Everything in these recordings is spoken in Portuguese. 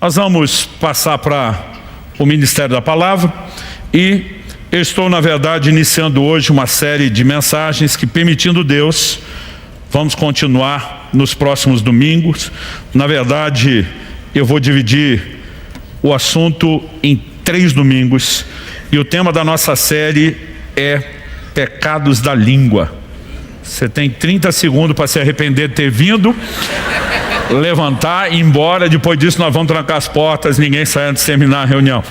Nós vamos passar para o Ministério da Palavra e eu estou, na verdade, iniciando hoje uma série de mensagens que, permitindo Deus, vamos continuar nos próximos domingos. Na verdade, eu vou dividir o assunto em 3 domingos e o tema da nossa série é pecados da língua. Você tem 30 segundos para se arrepender de ter vindo, levantar e ir embora. Depois disso nós vamos trancar as portas, ninguém sai antes de terminar a reunião.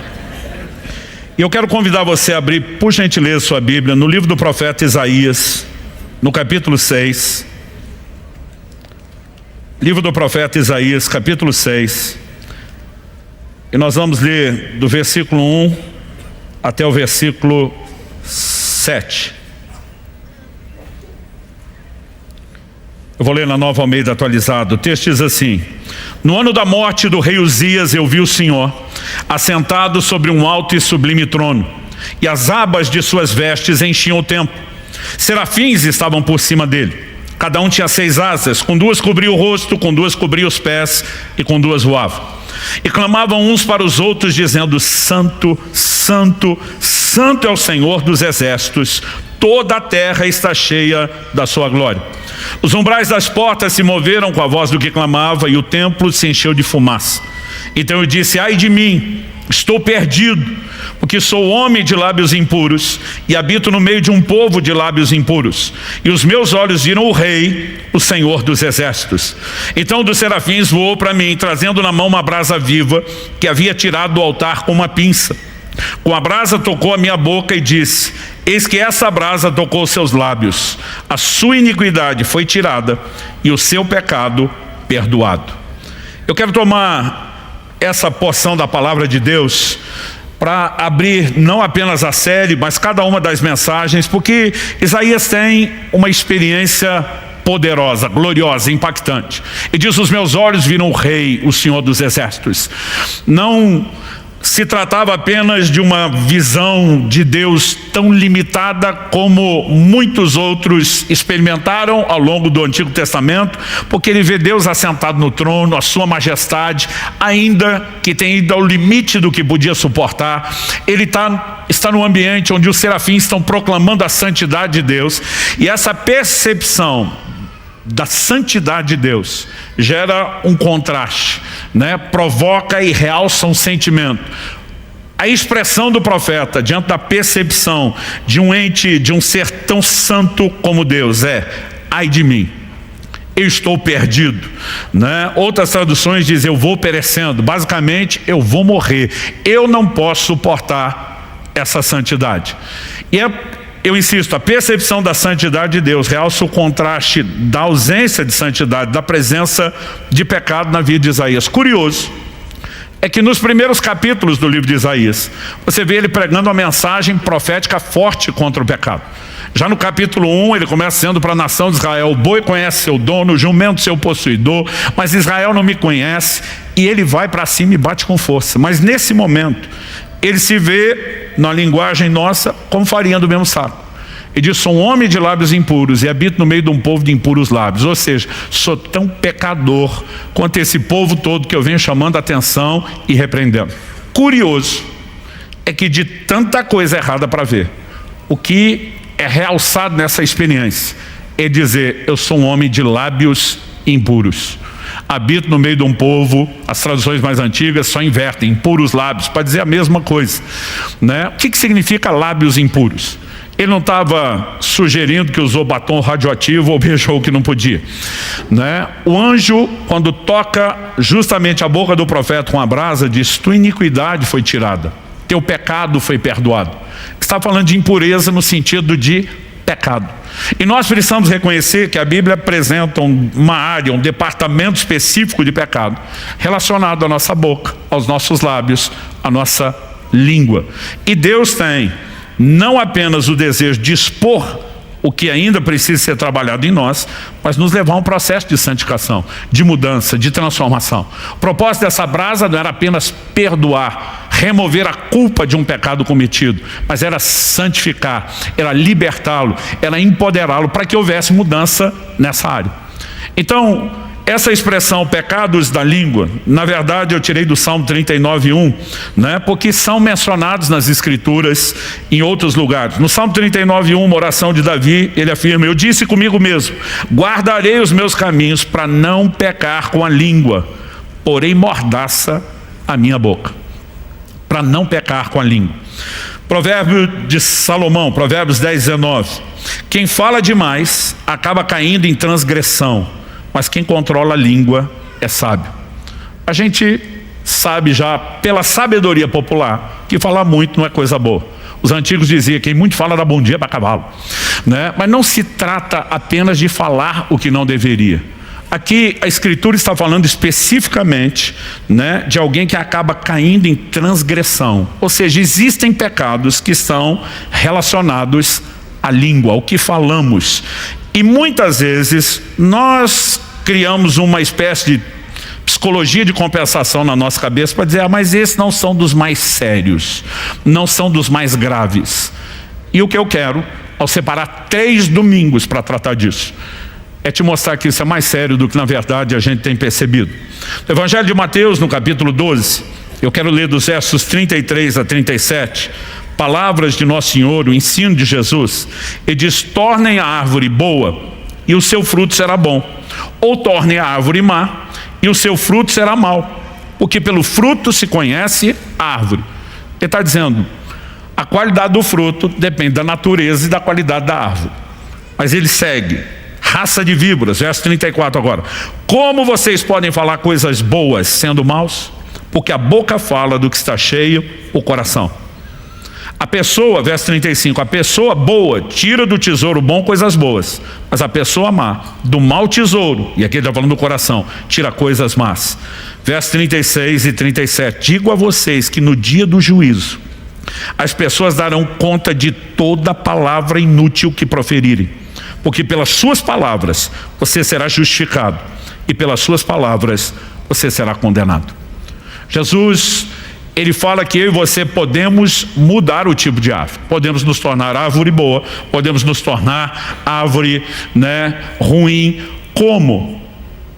E eu quero convidar você a abrir, por gentileza, sua Bíblia no livro do profeta Isaías, no capítulo 6. Livro do profeta Isaías, capítulo 6. E nós vamos ler do versículo 1 até o versículo 7. Eu vou ler na Nova Almeida atualizada. O texto diz assim: no ano da morte do rei Uzias, eu vi o Senhor assentado sobre um alto e sublime trono, e as abas de suas vestes enchiam o templo. Serafins estavam por cima dele. Cada um tinha 6 asas, com 2 cobria o rosto, com 2 cobria os pés, e com 2 voava. E clamavam uns para os outros, dizendo: Santo, Santo, Santo é o Senhor dos exércitos, toda a terra está cheia da sua glória. Os umbrais das portas se moveram com a voz do que clamava, e o templo se encheu de fumaça. Então eu disse: ai de mim, estou perdido, porque sou homem de lábios impuros, e habito no meio de um povo de lábios impuros. E os meus olhos viram o Rei, o Senhor dos exércitos. Então um dos serafins voou para mim, trazendo na mão uma brasa viva, que havia tirado do altar com uma pinça. Com a brasa tocou a minha boca e disse: eis que essa brasa tocou seus lábios. A sua iniquidade foi tirada e o seu pecado perdoado. Eu quero tomar essa porção da palavra de Deus para abrir não apenas a série, mas cada uma das mensagens, porque Isaías tem uma experiência poderosa, gloriosa, impactante. E diz: os meus olhos viram o Rei, o Senhor dos exércitos. Não se tratava apenas de uma visão de Deus tão limitada como muitos outros experimentaram ao longo do Antigo Testamento, porque ele vê Deus assentado no trono, a sua majestade, ainda que tenha ido ao limite do que podia suportar. Ele está num ambiente onde os serafins estão proclamando a santidade de Deus, e essa percepção da santidade de Deus gera um contraste, provoca e realça um sentimento. A expressão do profeta diante da percepção de um ente, de um ser tão santo como Deus é: ai de mim, eu estou perdido. Outras traduções dizem: eu vou perecendo. Basicamente, eu vou morrer, eu não posso suportar essa santidade. E eu insisto, a percepção da santidade de Deus realça o contraste da ausência de santidade, da presença de pecado na vida de Isaías. Curioso é que nos primeiros capítulos do livro de Isaías, você vê ele pregando uma mensagem profética forte contra o pecado. Já no capítulo 1, ele começa dizendo para a nação de Israel: o boi conhece seu dono, o jumento seu possuidor, mas Israel não me conhece. E ele vai para cima e bate com força. Mas nesse momento, ele se vê, na linguagem nossa, como farinha do mesmo saco. Ele diz: sou um homem de lábios impuros e habito no meio de um povo de impuros lábios. Ou seja, sou tão pecador quanto esse povo todo que eu venho chamando a atenção e repreendendo. Curioso é que de tanta coisa errada para ver, o que é realçado nessa experiência é dizer: eu sou um homem de lábios impuros. Habito no meio de um povo, as traduções mais antigas só invertem, impuros lábios, para dizer a mesma coisa. O que significa lábios impuros? Ele não estava sugerindo que usou batom radioativo ou beijou o que não podia. O anjo, quando toca justamente a boca do profeta com a brasa, diz: tua iniquidade foi tirada, teu pecado foi perdoado. Está falando de impureza no sentido de pecado. E nós precisamos reconhecer que a Bíblia apresenta uma área, um departamento específico de pecado relacionado à nossa boca, aos nossos lábios, à nossa língua. E Deus tem não apenas o desejo de expor o que ainda precisa ser trabalhado em nós, mas nos levar a um processo de santificação, de mudança, de transformação. O propósito dessa brasa não era apenas perdoar, remover a culpa de um pecado cometido, mas era santificar, era libertá-lo, era empoderá-lo para que houvesse mudança nessa área. Então, essa expressão pecados da língua, na verdade eu tirei do Salmo 39:1, né? Porque são mencionados nas Escrituras em outros lugares. No Salmo 39:1, uma oração de Davi, ele afirma: eu disse comigo mesmo, guardarei os meus caminhos para não pecar com a língua, porém mordaça a minha boca. Para não pecar com a língua. Provérbio de Salomão, Provérbios 10:19. Quem fala demais acaba caindo em transgressão, mas quem controla a língua é sábio. A gente sabe já pela sabedoria popular que falar muito não é coisa boa. Os antigos diziam: quem muito fala dá bom dia para cavalo, né? Mas não se trata apenas de falar o que não deveria. Aqui a Escritura está falando especificamente, né, de alguém que acaba caindo em transgressão. Ou seja, existem pecados que são relacionados à língua, ao que falamos. E muitas vezes nós criamos uma espécie de psicologia de compensação na nossa cabeça para dizer: mas esses não são dos mais sérios, não são dos mais graves. E o que eu quero, ao separar 3 domingos para tratar disso, é te mostrar que isso é mais sério do que na verdade a gente tem percebido. No Evangelho de Mateus, no capítulo 12, eu quero ler dos versos 33 a 37, palavras de Nosso Senhor, o ensino de Jesus. Ele diz: tornem a árvore boa e o seu fruto será bom, ou tornem a árvore má e o seu fruto será mau, porque pelo fruto se conhece a árvore. Ele está dizendo, a qualidade do fruto depende da natureza e da qualidade da árvore. Mas ele segue: raça de víboras, verso 34 agora. Como vocês podem falar coisas boas sendo maus? Porque a boca fala do que está cheio o coração. A pessoa, verso 35, a pessoa boa tira do tesouro bom coisas boas, mas a pessoa má, do mau tesouro, e aqui ele está falando do coração, tira coisas más. Verso 36 e 37, digo a vocês que no dia do juízo, as pessoas darão conta de toda palavra inútil que proferirem, porque pelas suas palavras você será justificado e pelas suas palavras você será condenado. Jesus, ele fala que eu e você podemos mudar o tipo de árvore. Podemos nos tornar árvore boa, podemos nos tornar árvore, né, ruim. Como?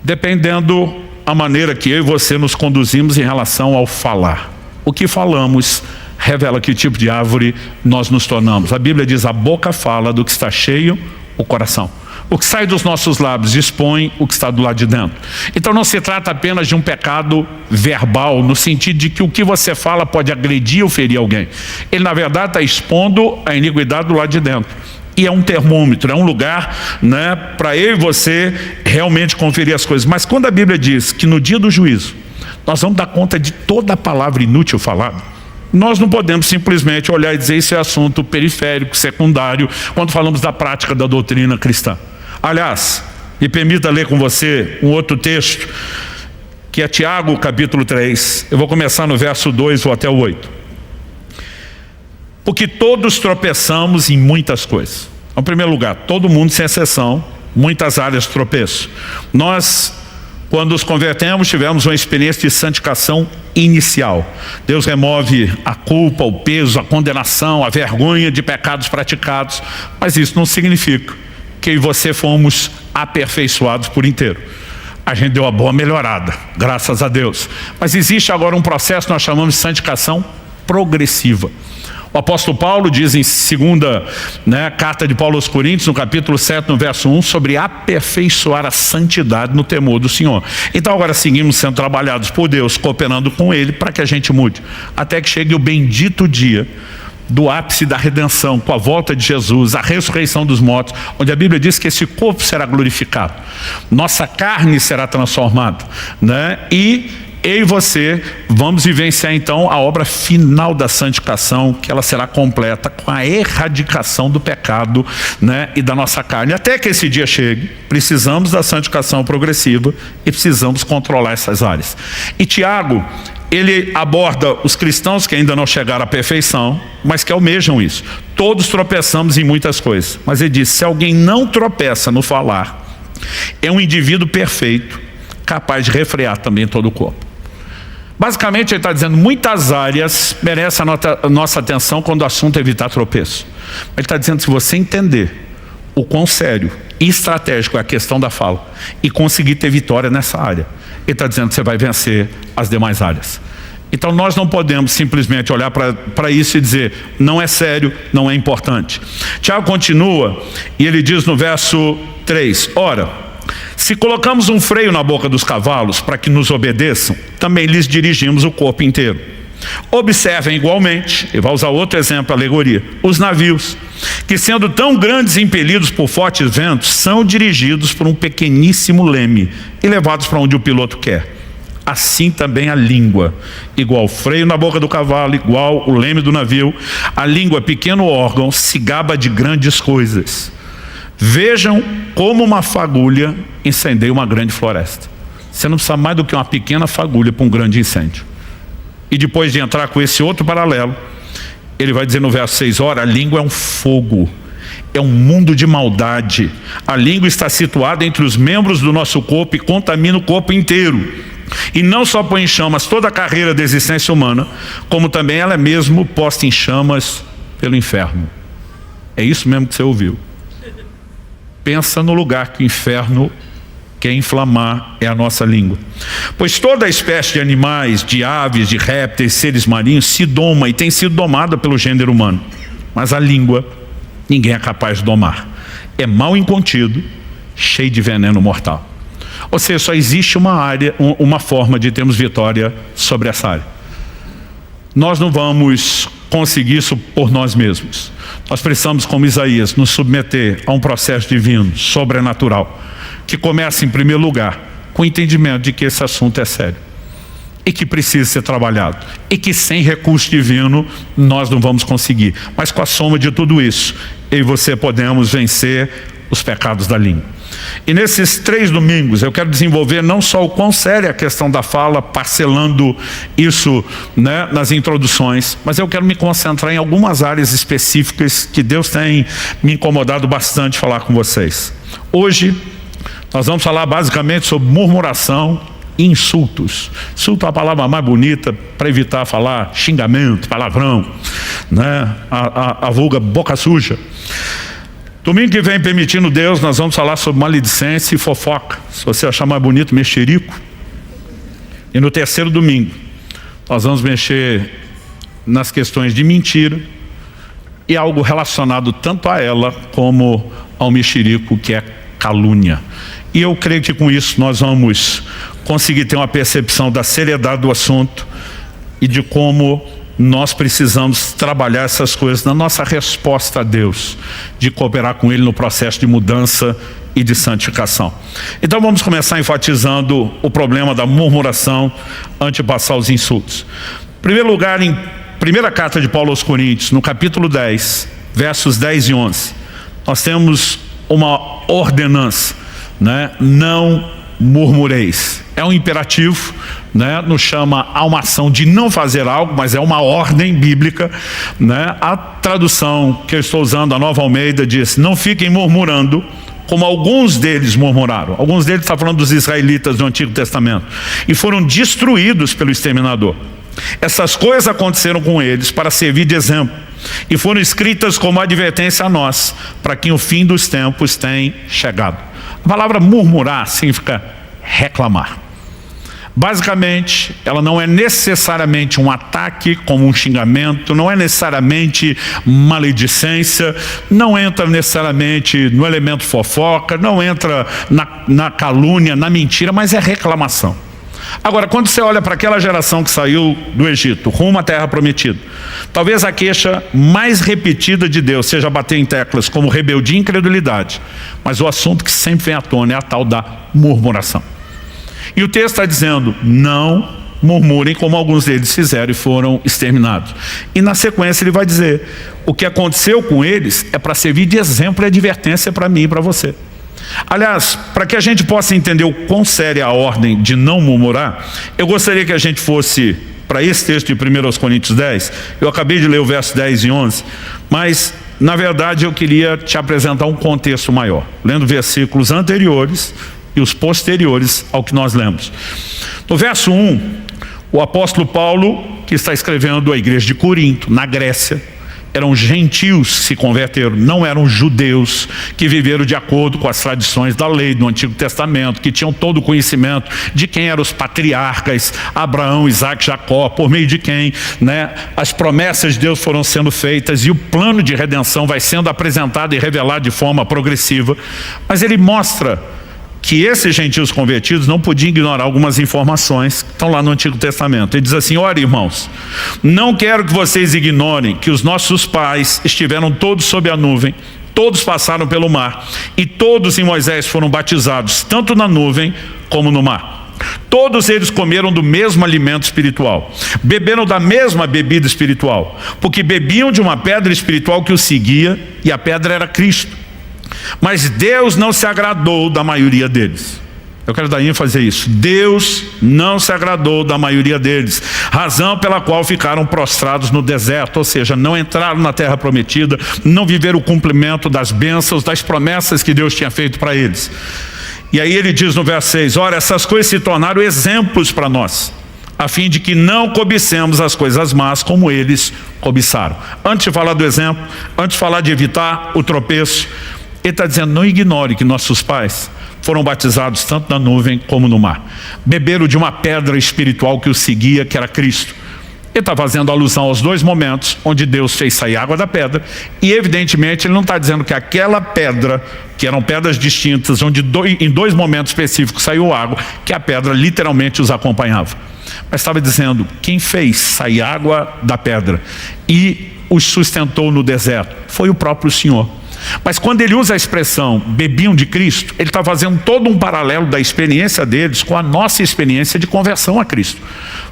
Dependendo a maneira que eu e você nos conduzimos em relação ao falar. O que falamos revela que tipo de árvore nós nos tornamos. A Bíblia diz: a boca fala do que está cheio o coração. O que sai dos nossos lábios expõe o que está do lado de dentro. Então não se trata apenas de um pecado verbal, no sentido de que o que você fala pode agredir ou ferir alguém. Ele na verdade está expondo a iniquidade do lado de dentro. E é um termômetro, é um lugar, né, para eu e você realmente conferir as coisas. Mas quando a Bíblia diz que no dia do juízo nós vamos dar conta de toda a palavra inútil falada, nós não podemos simplesmente olhar e dizer isso é assunto periférico, secundário, quando falamos da prática da doutrina cristã. Aliás, me permita ler com você um outro texto, que é Tiago, capítulo 3. Eu vou começar no verso 2, vou até o 8. Porque todos tropeçamos em muitas coisas. Em primeiro lugar, todo mundo sem exceção, muitas áreas de tropeço. Nós, quando nos convertemos, tivemos uma experiência de santificação inicial. Deus remove a culpa, o peso, a condenação, a vergonha de pecados praticados. Mas isso não significa que eu e você fomos aperfeiçoados por inteiro. A gente deu uma boa melhorada, graças a Deus. Mas existe agora um processo que nós chamamos de santificação progressiva. O apóstolo Paulo diz em segunda, carta de Paulo aos Coríntios, no capítulo 7, no verso 1, sobre aperfeiçoar a santidade no temor do Senhor. Então agora seguimos sendo trabalhados por Deus, cooperando com Ele para que a gente mude, até que chegue o bendito dia do ápice da redenção, com a volta de Jesus, a ressurreição dos mortos, onde a Bíblia diz que esse corpo será glorificado, nossa carne será transformada, e eu e você vamos vivenciar então a obra final da santificação, que ela será completa com a erradicação do pecado, e da nossa carne. Até que esse dia chegue, precisamos da santificação progressiva e precisamos controlar essas áreas. E Tiago, ele aborda os cristãos que ainda não chegaram à perfeição, mas que almejam isso. Todos tropeçamos em muitas coisas, mas ele diz: se alguém não tropeça no falar, é um indivíduo perfeito, capaz de refrear também todo o corpo. Basicamente ele está dizendo, muitas áreas merecem a nossa atenção quando o assunto é evitar tropeço. Ele está dizendo, se você entender o quão sério estratégico, é a questão da fala, e conseguir ter vitória nessa área. Ele está dizendo que você vai vencer as demais áreas. Então nós não podemos simplesmente olhar para isso e dizer, não é sério, não é importante. Tiago continua e ele diz no verso 3, ora, se colocamos um freio na boca dos cavalos para que nos obedeçam, também lhes dirigimos o corpo inteiro. Observem igualmente, e vai usar outro exemplo, alegoria, os navios, que sendo tão grandes e impelidos por fortes ventos, são dirigidos por um pequeníssimo leme e levados para onde o piloto quer. Assim também a língua, igual freio na boca do cavalo, igual o leme do navio. A língua, pequeno órgão, se gaba de grandes coisas. Vejam como uma fagulha incendeia uma grande floresta. Você não precisa mais do que uma pequena fagulha para um grande incêndio. E depois de entrar com esse outro paralelo, ele vai dizer no verso 6, ora, a língua é um fogo, é um mundo de maldade. A língua está situada entre os membros do nosso corpo e contamina o corpo inteiro. E não só põe em chamas toda a carreira da existência humana, como também ela é mesmo posta em chamas pelo inferno. É isso mesmo que você ouviu. Pensa no lugar que o inferno quer inflamar, é a nossa língua. Pois toda espécie de animais, de aves, de répteis, seres marinhos se doma e tem sido domada pelo gênero humano. Mas a língua, ninguém é capaz de domar. É mal incontido, cheio de veneno mortal. Ou seja, só existe uma forma de termos vitória sobre essa área. Nós não vamos conseguir isso por nós mesmos. Nós precisamos, como Isaías, nos submeter a um processo divino, sobrenatural, que começa em primeiro lugar com o entendimento de que esse assunto é sério e que precisa ser trabalhado, e que sem recurso divino nós não vamos conseguir, mas com a soma de tudo isso, eu e você podemos vencer os pecados da língua. E nesses 3 domingos eu quero desenvolver não só o quão séria é a questão da fala, parcelando isso, né, nas introduções, mas eu quero me concentrar em algumas áreas específicas que Deus tem me incomodado bastante falar com vocês. Hoje nós vamos falar basicamente sobre murmuração e insultos. Insulto é a palavra mais bonita para evitar falar xingamento, palavrão, né, a vulga boca suja. Domingo que vem, permitindo Deus, nós vamos falar sobre maledicência e fofoca. Se você achar mais bonito, mexerico. E no terceiro domingo, nós vamos mexer nas questões de mentira e algo relacionado tanto a ela como ao mexerico, que é calúnia. E eu creio que com isso nós vamos conseguir ter uma percepção da seriedade do assunto e de como nós precisamos trabalhar essas coisas na nossa resposta a Deus, de cooperar com Ele no processo de mudança e de santificação. Então vamos começar enfatizando o problema da murmuração antes de passar os insultos. Em primeiro lugar, em primeira carta de Paulo aos Coríntios, no capítulo 10, versos 10 e 11, nós temos uma ordenança, né? Não murmureis. É um imperativo, né? Nos chama a uma ação de não fazer algo, mas é uma ordem bíblica, né? A tradução que eu estou usando, a Nova Almeida, diz: não fiquem murmurando, como alguns deles murmuraram. Alguns deles está falando dos israelitas do Antigo Testamento, e foram destruídos pelo exterminador. Essas coisas aconteceram com eles para servir de exemplo, e foram escritas como advertência a nós, para que o fim dos tempos tenha chegado. A palavra murmurar significa reclamar. Basicamente, ela não é necessariamente um ataque como um xingamento, não é necessariamente maledicência, não entra necessariamente no elemento fofoca, não entra na calúnia, na mentira, mas é reclamação. Agora, quando você olha para aquela geração que saiu do Egito, rumo à terra prometida, talvez a queixa mais repetida de Deus seja bater em teclas como rebeldia e incredulidade, mas o assunto que sempre vem à tona é a tal da murmuração. E o texto está dizendo: não murmurem como alguns deles fizeram e foram exterminados. E na sequência ele vai dizer: o que aconteceu com eles é para servir de exemplo e advertência para mim e para você. Aliás, para que a gente possa entender o quão séria é a ordem de não murmurar, eu gostaria que a gente fosse para esse texto de 1 Coríntios 10. Eu acabei de ler o verso 10 e 11, mas na verdade eu queria te apresentar um contexto maior, lendo versículos anteriores e os posteriores ao que nós lemos. No verso 1, o apóstolo Paulo, que está escrevendo à igreja de Corinto, na Grécia, Eram gentios que se converteram, não eram judeus que viveram de acordo com as tradições da lei do Antigo Testamento, que tinham todo o conhecimento de quem eram os patriarcas, Abraão, Isaac, Jacó, por meio de quem, né, as promessas de Deus foram sendo feitas e o plano de redenção vai sendo apresentado e revelado de forma progressiva. Mas ele mostra que esses gentios convertidos não podiam ignorar algumas informações que estão lá no Antigo Testamento. Ele diz assim: olha, irmãos, não quero que vocês ignorem que os nossos pais estiveram todos sob a nuvem, todos passaram pelo mar, e todos em Moisés foram batizados, tanto na nuvem como no mar. Todos eles comeram do mesmo alimento espiritual, beberam da mesma bebida espiritual, porque bebiam de uma pedra espiritual que os seguia, e a pedra era Cristo. Mas Deus não se agradou da maioria deles. Eu quero dar ênfase a isso. Deus não se agradou da maioria deles, razão pela qual ficaram prostrados no deserto, ou seja, não entraram na terra prometida, não viveram o cumprimento das bênçãos, das promessas que Deus tinha feito para eles. E aí ele diz no verso 6, ora, essas coisas se tornaram exemplos para nós, a fim de que não cobicemos as coisas más como eles cobiçaram. Antes de falar do exemplo, antes de falar de evitar o tropeço, ele está dizendo: não ignore que nossos pais foram batizados tanto na nuvem como no mar. Beberam de uma pedra espiritual que os seguia, que era Cristo. Ele está fazendo alusão aos dois momentos onde Deus fez sair água da pedra, e evidentemente ele não está dizendo que aquela pedra, que eram pedras distintas, onde em dois momentos específicos saiu água, que a pedra literalmente os acompanhava. Mas estava dizendo: quem fez sair água da pedra e os sustentou no deserto foi o próprio Senhor. Mas quando ele usa a expressão bebiam de Cristo, ele está fazendo todo um paralelo da experiência deles com a nossa experiência de conversão a Cristo.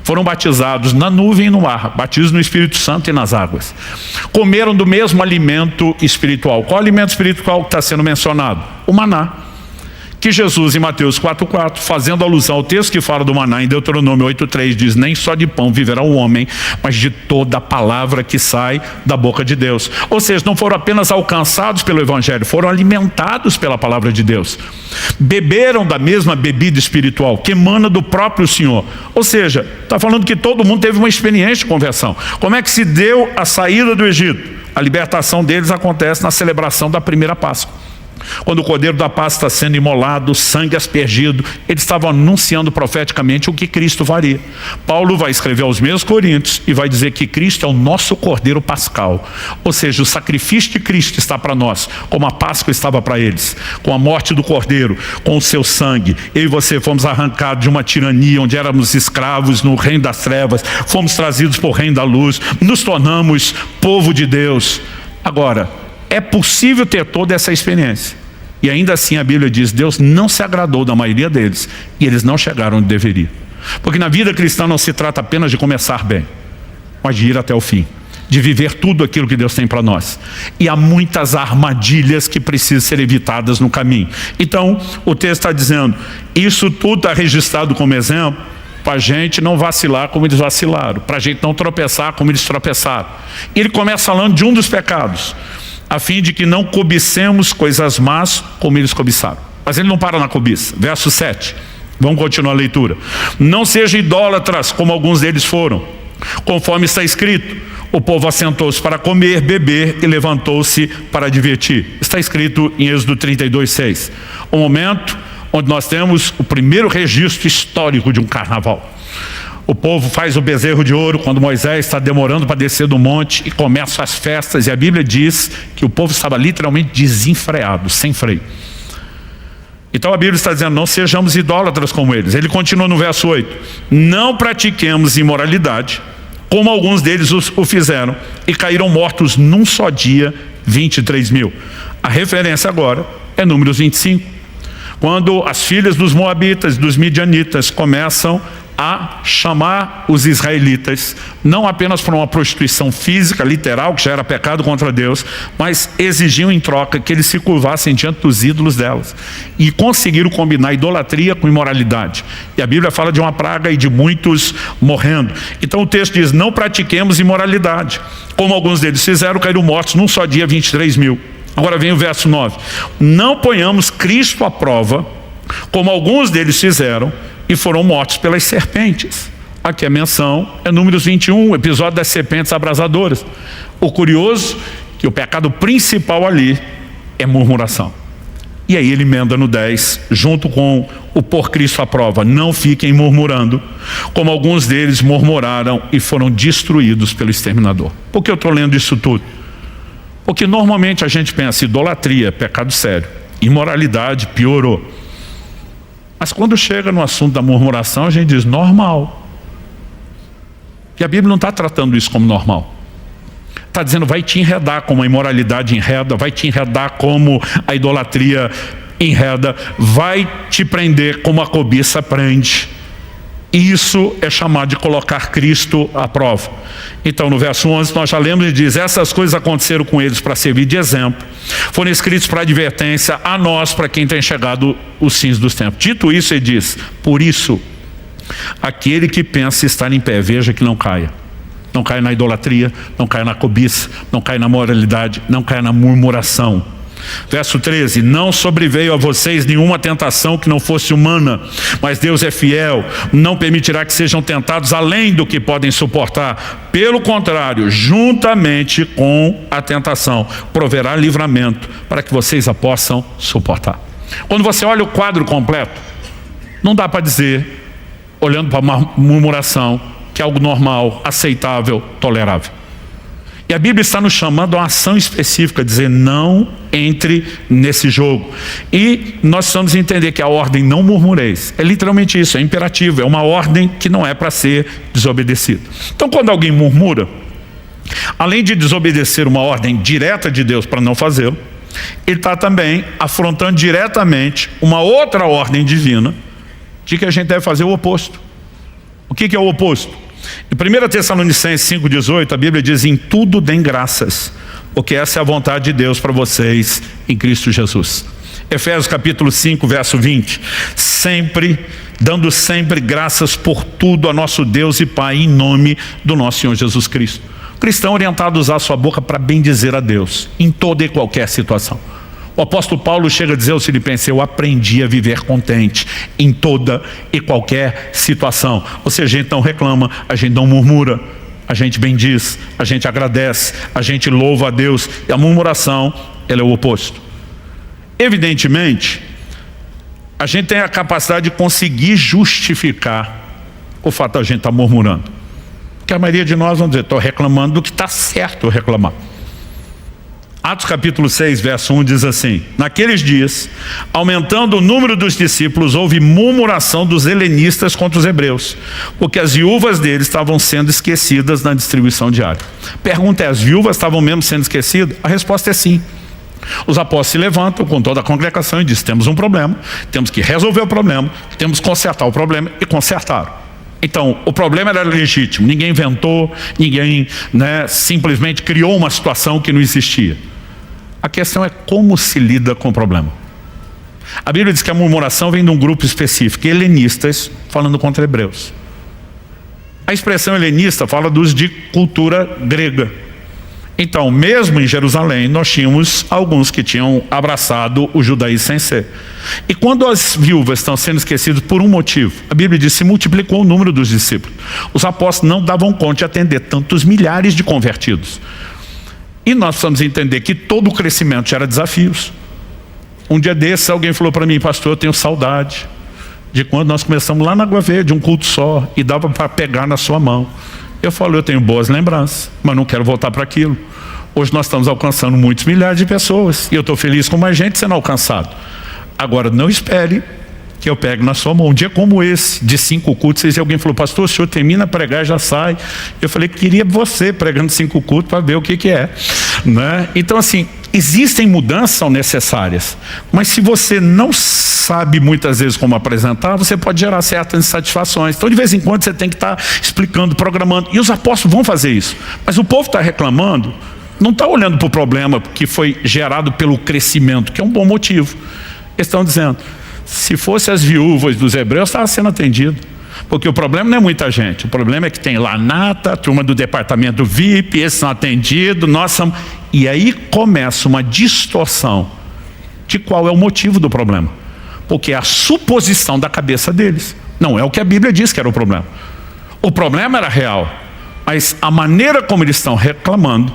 Foram batizados na nuvem e no mar, batismo no Espírito Santo e nas águas. Comeram do mesmo alimento espiritual. Qual alimento espiritual que está sendo mencionado? O maná, que Jesus em Mateus 4,4, fazendo alusão ao texto que fala do maná em Deuteronômio 8,3, diz: nem só de pão viverá o homem, mas de toda a palavra que sai da boca de Deus. Ou seja, não foram apenas alcançados pelo Evangelho, foram alimentados pela palavra de Deus. Beberam da mesma bebida espiritual que emana do próprio Senhor. Ou seja, está falando que todo mundo teve uma experiência de conversão. Como é que se deu a saída do Egito? A libertação deles acontece na celebração da primeira Páscoa. Quando o cordeiro da Páscoa está sendo imolado, o sangue aspergido, eles estavam anunciando profeticamente o que Cristo faria. Paulo vai escrever aos mesmos Coríntios e vai dizer que Cristo é o nosso cordeiro pascal. Ou seja, o sacrifício de Cristo está para nós, como a Páscoa estava para eles. Com a morte do cordeiro, com o seu sangue, eu e você fomos arrancados de uma tirania onde éramos escravos no reino das trevas, fomos trazidos para o reino da luz, nos tornamos povo de Deus. Agora, é possível ter toda essa experiência, e ainda assim a Bíblia diz: Deus não se agradou da maioria deles, e eles não chegaram onde deveriam. Porque na vida cristã não se trata apenas de começar bem, mas de ir até o fim, de viver tudo aquilo que Deus tem para nós. E há muitas armadilhas que precisam ser evitadas no caminho. Então o texto está dizendo, isso tudo está registrado como exemplo para a gente não vacilar como eles vacilaram, para a gente não tropeçar como eles tropeçaram. E ele começa falando de um dos pecados, a fim de que não cobicemos coisas más como eles cobiçaram. Mas ele não para na cobiça. Verso 7, vamos continuar a leitura. Não sejam idólatras como alguns deles foram, conforme está escrito: o povo assentou-se para comer, beber e levantou-se para divertir. Está escrito em Êxodo 32:6. O momento onde nós temos o primeiro registro histórico de um carnaval. O povo faz o bezerro de ouro quando Moisés está demorando para descer do monte, e começam as festas, e a Bíblia diz que o povo estava literalmente desenfreado, sem freio. Então a Bíblia está dizendo: não sejamos idólatras como eles. Ele continua no verso 8: não pratiquemos imoralidade, como alguns deles o fizeram, e caíram mortos num só dia 23 mil. A referência agora é Números 25, quando as filhas dos moabitas, dos midianitas, começam a chamar os israelitas, não apenas para uma prostituição física, literal, que já era pecado contra Deus, mas exigiam em troca que eles se curvassem diante dos ídolos delas, e conseguiram combinar idolatria com imoralidade. E a Bíblia fala de uma praga e de muitos morrendo. Então o texto diz: não pratiquemos imoralidade, como alguns deles fizeram, caíram mortos num só dia 23 mil. Agora vem o verso 9: não ponhamos Cristo à prova, como alguns deles fizeram, e foram mortos pelas serpentes. Aqui a menção é Números 21, episódio das serpentes abrasadoras. O curioso é que o pecado principal ali é murmuração. E aí ele emenda no 10, junto com o por Cristo à prova: não fiquem murmurando, como alguns deles murmuraram e foram destruídos pelo exterminador. Por que eu estou lendo isso tudo? Porque normalmente a gente pensa: idolatria, pecado sério, imoralidade, piorou. Mas quando chega no assunto da murmuração, a gente diz normal. E a Bíblia não está tratando isso como normal. Está dizendo: vai te enredar como a imoralidade enreda, vai te enredar como a idolatria enreda, vai te prender como a cobiça prende. Isso é chamado de colocar Cristo à prova. Então no verso 11 nós já lemos e diz: essas coisas aconteceram com eles para servir de exemplo, foram escritos para advertência a nós, para quem tem chegado os fins dos tempos. Dito isso, ele diz: por isso, aquele que pensa estar em pé, veja que não caia. Não caia na idolatria, não caia na cobiça, não caia na moralidade, não caia na murmuração. Verso 13: não sobreveio a vocês nenhuma tentação que não fosse humana, mas Deus é fiel, não permitirá que sejam tentados além do que podem suportar. Pelo contrário, juntamente com a tentação, proverá livramento para que vocês a possam suportar. Quando você olha o quadro completo, não dá para dizer, olhando para uma murmuração, que é algo normal, aceitável, tolerável. E a Bíblia está nos chamando a uma ação específica, dizer: não entre nesse jogo. E nós precisamos entender que a ordem não murmureis é literalmente isso, é imperativo, é uma ordem que não é para ser desobedecida. Então quando alguém murmura, além de desobedecer uma ordem direta de Deus para não fazê-lo, ele está também afrontando diretamente uma outra ordem divina de que a gente deve fazer o oposto. O que é o oposto? Em 1 Tessalonicenses 5,18, a Bíblia diz: em tudo deem graças, porque essa é a vontade de Deus para vocês em Cristo Jesus. Efésios capítulo 5, verso 20: dando sempre graças por tudo a nosso Deus e Pai, em nome do nosso Senhor Jesus Cristo. O cristão é orientado a usar a sua boca para bendizer a Deus, em toda e qualquer situação. O apóstolo Paulo chega a dizer aos Filipenses: eu aprendi a viver contente em toda e qualquer situação. Ou seja, a gente não reclama, a gente não murmura, a gente bendiz, a gente agradece, a gente louva a Deus. E a murmuração, ela é o oposto. Evidentemente, a gente tem a capacidade de conseguir justificar o fato de a gente estar murmurando. Porque a maioria de nós vão dizer: estou reclamando do que está certo eu reclamar. Atos capítulo 6, verso 1 diz assim: naqueles dias, aumentando o número dos discípulos, houve murmuração dos helenistas contra os hebreus, porque as viúvas deles estavam sendo esquecidas na distribuição diária. Pergunta é: as viúvas estavam mesmo sendo esquecidas? A resposta é sim. Os apóstolos se levantam com toda a congregação e dizem: temos um problema, temos que resolver o problema, temos que consertar o problema, e consertaram. Então, o problema era legítimo, ninguém inventou, ninguém simplesmente criou uma situação que não existia. A questão é como se lida com o problema. A Bíblia diz que a murmuração vem de um grupo específico, helenistas falando contra hebreus. A expressão helenista fala dos de cultura grega. Então, mesmo em Jerusalém, nós tínhamos alguns que tinham abraçado o judaísmo sem ser. E quando as viúvas estão sendo esquecidas por um motivo, a Bíblia diz: se multiplicou o número dos discípulos. Os apóstolos não davam conta de atender tantos milhares de convertidos. E nós precisamos entender que todo o crescimento gera desafios. Um dia desses, alguém falou para mim: pastor, eu tenho saudade de quando nós começamos lá na Água Verde, um culto só, e dava para pegar na sua mão. Eu falo: eu tenho boas lembranças, mas não quero voltar para aquilo. Hoje nós estamos alcançando muitos milhares de pessoas, e eu estou feliz com mais gente sendo alcançado. Agora, não espere que eu pegue na sua mão. Um dia como esse, de 5 cultos, alguém falou: pastor, o senhor termina a pregar e já sai. Eu falei: queria você pregando 5 cultos para ver o que é. Então assim, existem mudanças que são necessárias, mas se você não sabe muitas vezes como apresentar, você pode gerar certas insatisfações. Então de vez em quando você tem que estar explicando, programando, e os apóstolos vão fazer isso. Mas o povo está reclamando, não está olhando para o problema que foi gerado pelo crescimento, que é um bom motivo. Eles estão dizendo: se fosse as viúvas dos hebreus, estava sendo atendido. Porque o problema não é muita gente, o problema é que tem lá nata, a turma do departamento VIP, esses são atendidos, nós somos... E aí começa uma distorção de qual é o motivo do problema. Porque é a suposição da cabeça deles, não é o que a Bíblia diz que era o problema. O problema era real, mas a maneira como eles estão reclamando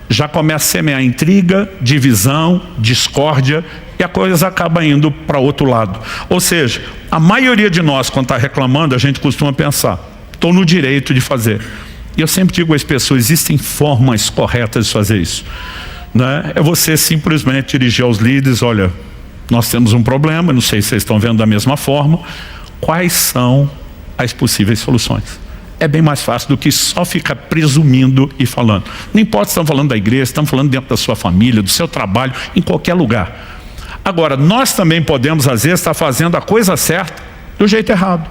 já começa a semear intriga, divisão, discórdia, e a coisa acaba indo para outro lado. Ou seja, a maioria de nós, quando está reclamando, a gente costuma pensar: estou no direito de fazer. E eu sempre digo às pessoas: existem formas corretas de fazer isso, né? É você simplesmente dirigir aos líderes: olha, nós temos um problema, não sei se vocês estão vendo da mesma forma, quais são as possíveis soluções? É bem mais fácil do que só ficar presumindo e falando. Não importa se estão falando da igreja, estão falando dentro da sua família, do seu trabalho, em qualquer lugar. Agora, nós também podemos, às vezes, estar fazendo a coisa certa do jeito errado.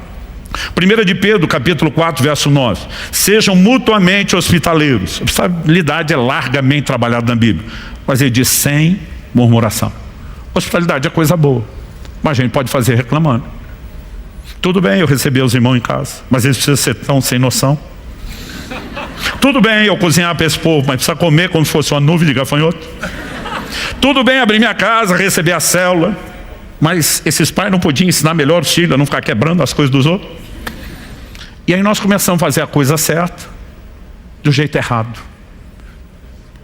1 de Pedro, capítulo 4, verso 9. Sejam mutuamente hospitaleiros. Hospitalidade é largamente trabalhada na Bíblia, mas ele diz sem murmuração. Hospitalidade é coisa boa, mas a gente pode fazer reclamando. Tudo bem eu receber os irmãos em casa, mas eles precisam ser tão sem noção. Tudo bem eu cozinhar para esse povo, mas precisa comer como se fosse uma nuvem de gafanhoto. Tudo bem abrir minha casa, receber a célula, mas esses pais não podiam ensinar melhor os filhos a não ficar quebrando as coisas dos outros. E aí nós começamos a fazer a coisa certa do jeito errado.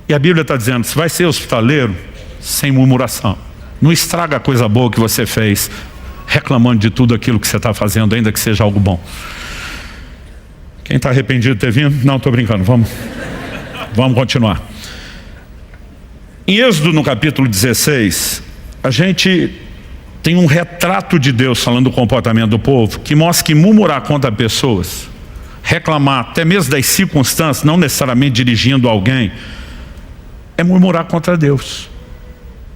E a Bíblia está dizendo: se vai ser hospitaleiro, sem murmuração. Não estraga a coisa boa que você fez reclamando de tudo aquilo que você está fazendo, ainda que seja algo bom. Quem está arrependido de ter vindo? Não, estou brincando, vamos continuar. Em Êxodo, no capítulo 16, a gente tem um retrato de Deus falando do comportamento do povo, que mostra que murmurar contra pessoas, reclamar até mesmo das circunstâncias, não necessariamente dirigindo alguém, é murmurar contra Deus.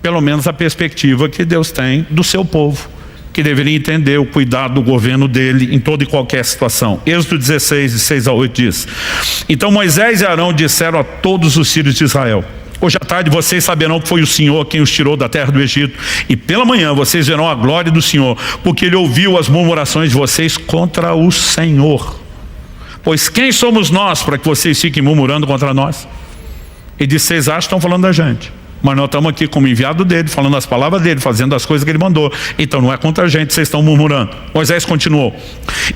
Pelo menos a perspectiva que Deus tem do seu povo, que deveria entender o cuidado do governo dele em toda e qualquer situação. Êxodo 16, de 6 a 8 diz: então Moisés e Arão disseram a todos os filhos de Israel: hoje à tarde vocês saberão que foi o Senhor quem os tirou da terra do Egito, e pela manhã vocês verão a glória do Senhor, porque Ele ouviu as murmurações de vocês contra o Senhor. Pois quem somos nós para que vocês fiquem murmurando contra nós? Ele disse: vocês acham que estão falando da gente, mas nós estamos aqui como enviado dele, falando as palavras dele, fazendo as coisas que ele mandou. Então não é contra a gente, vocês estão murmurando. Moisés continuou: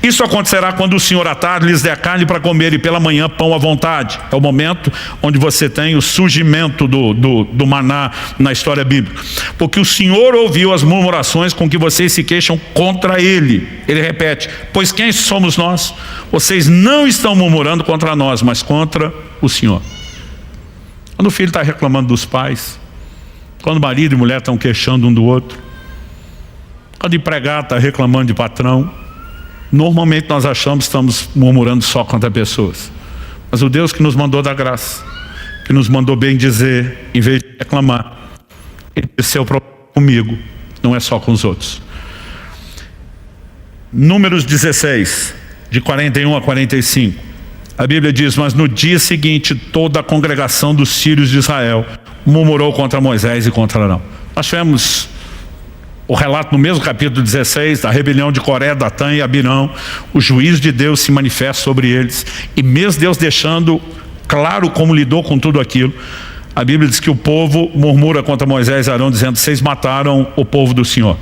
isso acontecerá quando o Senhor à tarde lhes der carne para comer, e pela manhã pão à vontade. É o momento onde você tem o surgimento do maná na história bíblica. Porque o Senhor ouviu as murmurações com que vocês se queixam contra Ele. Ele repete: pois quem somos nós? Vocês não estão murmurando contra nós, mas contra o Senhor. Quando o filho está reclamando dos pais, quando marido e mulher estão queixando um do outro, quando o empregado está reclamando de patrão, normalmente nós achamos que estamos murmurando só contra pessoas. Mas o Deus que nos mandou dar graça, que nos mandou bem dizer, em vez de reclamar, Ele disse: seu problema comigo, não é só com os outros. Números 16, de 41 a 45. A Bíblia diz: mas no dia seguinte toda a congregação dos filhos de Israel murmurou contra Moisés e contra Arão. Nós tivemos o relato no mesmo capítulo 16 da rebelião de Coré, Datã e Abirão. O juízo de Deus se manifesta sobre eles, e mesmo Deus deixando claro como lidou com tudo aquilo, a Bíblia diz que o povo murmura contra Moisés e Arão, dizendo: vocês mataram o povo do Senhor.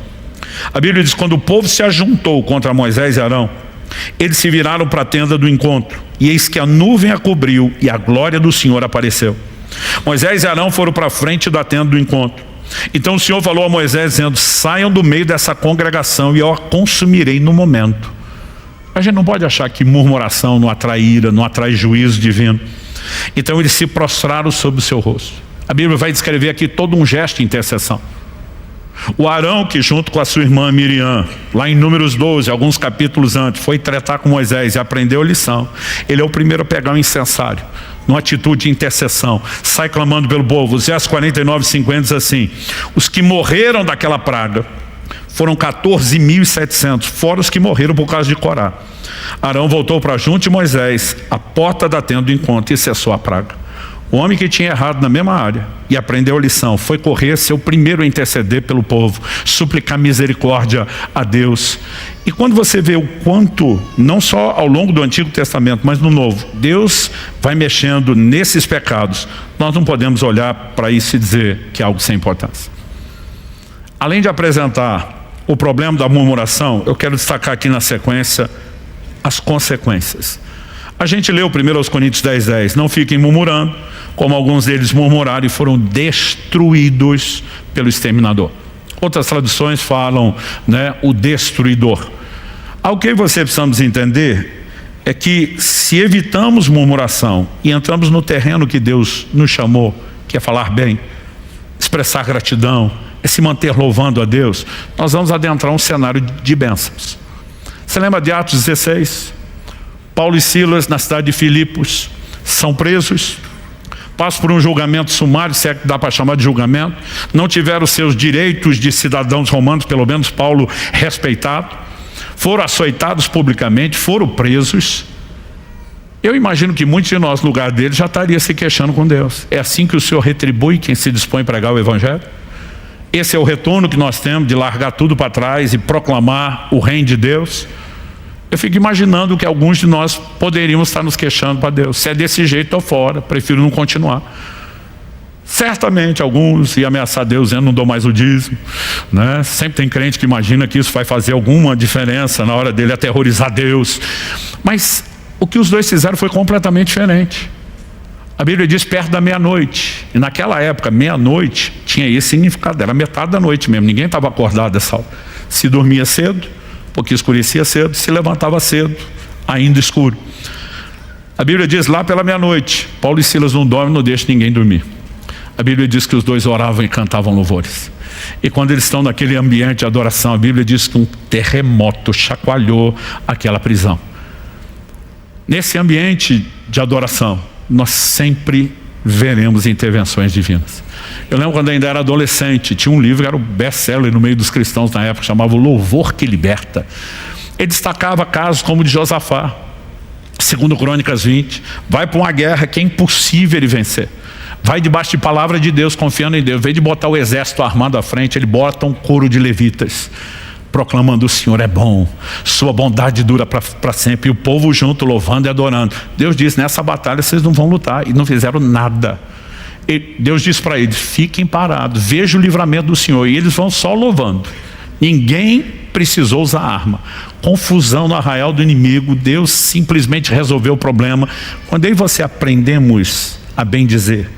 A Bíblia diz que quando o povo se ajuntou contra Moisés e Arão, eles se viraram para a tenda do encontro, e eis que a nuvem a cobriu e a glória do Senhor apareceu. Moisés e Arão foram para a frente da tenda do encontro. Então o Senhor falou a Moisés dizendo: saiam do meio dessa congregação e eu a consumirei no momento. A gente não pode achar que murmuração não atrai ira, não atrai juízo divino. Então eles se prostraram sobre o seu rosto. A Bíblia vai descrever aqui todo um gesto de intercessão. O Arão, que junto com a sua irmã Miriam, lá em Números 12, alguns capítulos antes, foi tratar com Moisés e aprendeu a lição. Ele é o primeiro a pegar um incensário, numa atitude de intercessão, sai clamando pelo povo. Os versos 49 e 50 diz assim: os que morreram daquela praga foram 14.700, fora os que morreram por causa de Corá. Arão voltou para junto de Moisés, à porta da tenda do encontro, e cessou a praga. O homem que tinha errado na mesma área e aprendeu a lição foi correr, ser o primeiro a interceder pelo povo, suplicar misericórdia a Deus. E quando você vê o quanto, não só ao longo do Antigo Testamento, mas no Novo, Deus vai mexendo nesses pecados, nós não podemos olhar para isso e dizer que é algo sem importância. Além de apresentar o problema da murmuração, eu quero destacar aqui na sequência as consequências. A gente leu 1 Coríntios 10:10, não fiquem murmurando, como alguns deles murmuraram e foram destruídos pelo exterminador. Outras traduções falam, né, o destruidor. Algo que você precisamos entender é que se evitamos murmuração e entramos no terreno que Deus nos chamou, que é falar bem, expressar gratidão, é se manter louvando a Deus, nós vamos adentrar um cenário de bênçãos. Você lembra de Atos 16? Paulo e Silas, na cidade de Filipos, são presos, passam por um julgamento sumário, se é que dá para chamar de julgamento, não tiveram seus direitos de cidadãos romanos, pelo menos Paulo respeitado, foram açoitados publicamente, foram presos. Eu imagino que muitos de nós, no lugar deles, já estaria se queixando com Deus. É assim que o Senhor retribui quem se dispõe a pregar o Evangelho? Esse é o retorno que nós temos de largar tudo para trás e proclamar o reino de Deus? Eu fico imaginando que alguns de nós poderíamos estar nos queixando para Deus. Se é desse jeito, estou fora, prefiro não continuar. Certamente alguns iam ameaçar Deus dizendo, não dou mais o dízimo, né? Sempre tem crente que imagina que isso vai fazer alguma diferença na hora dele aterrorizar Deus. Mas o que os dois fizeram foi completamente diferente. A Bíblia diz perto da meia-noite. E naquela época, meia-noite tinha esse significado, era metade da noite mesmo, ninguém estava acordado dessa hora. Se dormia cedo, porque escurecia cedo, se levantava cedo, ainda escuro. A Bíblia diz lá pela meia-noite, Paulo e Silas não dormem, não deixam ninguém dormir. A Bíblia diz que os dois oravam e cantavam louvores. E quando eles estão naquele ambiente de adoração, a Bíblia diz que um terremoto chacoalhou aquela prisão. Nesse ambiente de adoração, nós sempre veremos intervenções divinas. Eu lembro quando ainda era adolescente, tinha um livro que era o best-seller no meio dos cristãos na época, chamava O Louvor que Liberta. Ele destacava casos como o de Josafá, segundo Crônicas 20, vai para uma guerra que é impossível ele vencer. Vai debaixo de palavra de Deus, confiando em Deus. Em vez de botar o exército armado à frente, ele bota um coro de levitas, proclamando o Senhor é bom, sua bondade dura para sempre. E o povo junto, louvando e adorando. Deus disse, nessa batalha vocês não vão lutar. E não fizeram nada. Deus disse para eles, fiquem parados, vejam o livramento do Senhor. E eles vão só louvando. Ninguém precisou usar arma. Confusão no arraial do inimigo, Deus simplesmente resolveu o problema. Quando eu e você aprendemos a bem dizer,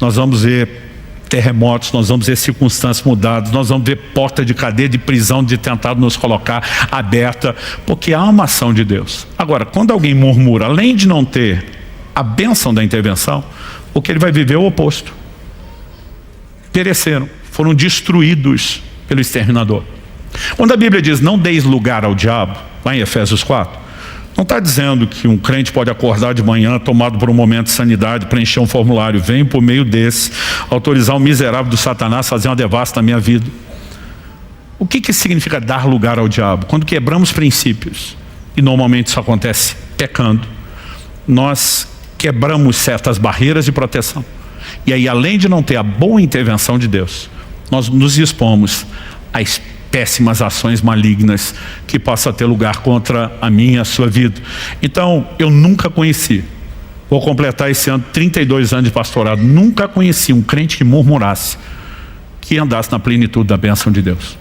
nós vamos ver terremotos, nós vamos ver circunstâncias mudadas, nós vamos ver porta de cadeia, de prisão, de tentado nos colocar aberta, porque há uma ação de Deus. Agora, quando alguém murmura, além de não ter a bênção da intervenção, o que ele vai viver é o oposto. Pereceram, foram destruídos pelo exterminador. Quando a Bíblia diz, não deis lugar ao diabo, lá em Efésios 4, não está dizendo que um crente pode acordar de manhã, tomado por um momento de sanidade, preencher um formulário, vem por meio desse, autorizar o miserável do Satanás a fazer uma devassa na minha vida. O que significa dar lugar ao diabo? Quando quebramos princípios, e normalmente isso acontece pecando, nós quebramos certas barreiras de proteção. E aí, além de não ter a boa intervenção de Deus, nós nos expomos a péssimas ações malignas que possam ter lugar contra a minha e a sua vida. Então, eu nunca conheci, vou completar esse ano 32 anos de pastorado, nunca conheci um crente que murmurasse, que andasse na plenitude da bênção de Deus.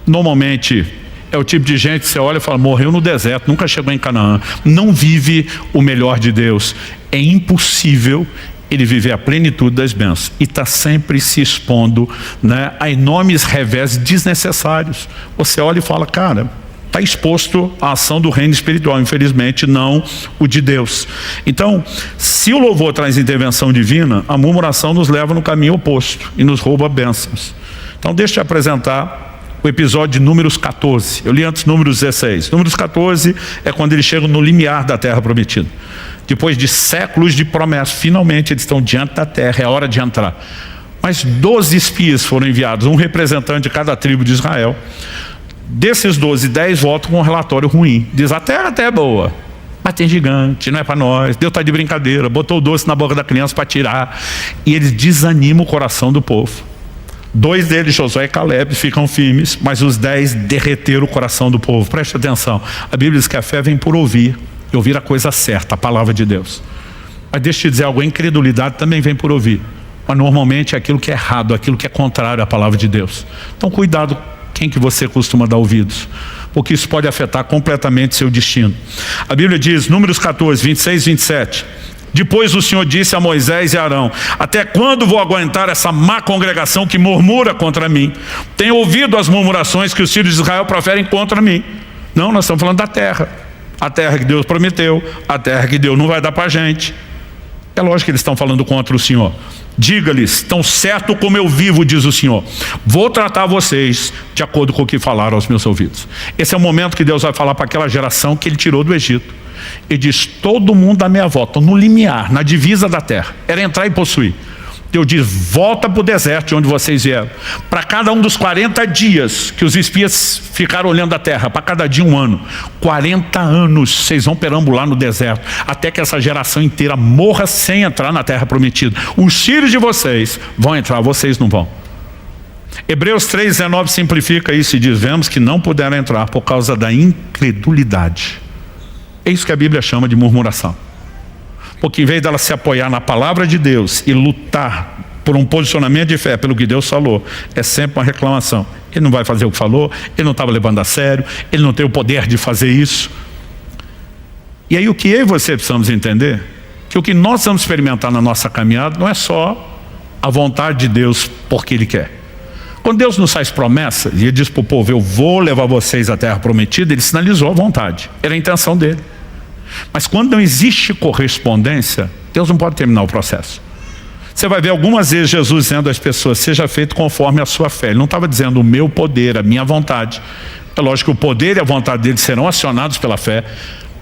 Normalmente é o tipo de gente que você olha e fala, morreu no deserto, nunca chegou em Canaã, não vive o melhor de Deus. É impossível ele viver a plenitude das bênçãos e está sempre se expondo, né, a enormes revés desnecessários. Você olha e fala, cara, está exposto à ação do reino espiritual, infelizmente não o de Deus. Então, se o louvor traz intervenção divina, a murmuração nos leva no caminho oposto e nos rouba bênçãos. Então deixa eu apresentar o episódio de Números 14. Eu li antes Números 16. Números 14 é quando eles chegam no limiar da terra prometida. Depois de séculos de promessa, finalmente eles estão diante da terra, é hora de entrar. Mas 12 espias foram enviados, um representante de cada tribo de Israel. Desses 12, 10 voltam com um relatório ruim. Diz, a terra até é boa, mas tem gigante, não é para nós, Deus está de brincadeira, botou o doce na boca da criança para tirar. E eles desanimam o coração do povo. 2 deles, Josué e Caleb, ficam firmes, mas os 10 derreteram o coração do povo. Preste atenção, a Bíblia diz que a fé vem por ouvir, e ouvir a coisa certa, a palavra de Deus. Mas deixa eu te dizer algo, a incredulidade também vem por ouvir. Mas normalmente é aquilo que é errado, aquilo que é contrário à palavra de Deus. Então cuidado quem que você costuma dar ouvidos. porque isso pode afetar completamente seu destino. A Bíblia diz, Números 14, 26 e 27, depois o Senhor disse a Moisés e Arão, até quando vou aguentar essa má congregação que murmura contra mim? Tenho ouvido as murmurações que os filhos de Israel proferem contra mim. Não, nós estamos falando da terra. A terra que Deus prometeu, a terra que Deus não vai dar para a gente. É lógico que eles estão falando contra o Senhor. Diga-lhes, tão certo como eu vivo, diz o Senhor, vou tratar vocês de acordo com o que falaram aos meus ouvidos. Esse é o momento que Deus vai falar para aquela geração que Ele tirou do Egito. Ele diz, todo mundo à minha volta, no limiar, na divisa da terra, era entrar e possuir. Deus diz, volta para o deserto de onde vocês vieram. Para cada um dos 40 dias que os espias ficaram olhando a terra, para cada dia 1 ano, 40 anos vocês vão perambular no deserto, até que essa geração inteira morra sem entrar na terra prometida. Os filhos de vocês vão entrar, vocês não vão. Hebreus 3,19 simplifica isso e diz, vemos que não puderam entrar por causa da incredulidade. É isso que a Bíblia chama de murmuração. Porque em vez dela se apoiar na palavra de Deus e lutar por um posicionamento de fé pelo que Deus falou, é sempre uma reclamação. Ele não vai fazer o que falou, ele não estava levando a sério, ele não tem o poder de fazer isso. E aí o que eu e você precisamos entender, que o que nós vamos experimentar na nossa caminhada não é só a vontade de Deus porque Ele quer. Quando Deus nos faz promessa, e Ele diz para o povo, eu vou levar vocês à terra prometida, Ele sinalizou a vontade, era a intenção dele. Mas quando não existe correspondência, Deus não pode terminar o processo. Você vai ver algumas vezes Jesus dizendo às pessoas, seja feito conforme a sua fé. Ele não estava dizendo o meu poder, a minha vontade. É lógico que o poder e a vontade dele serão acionados pela fé,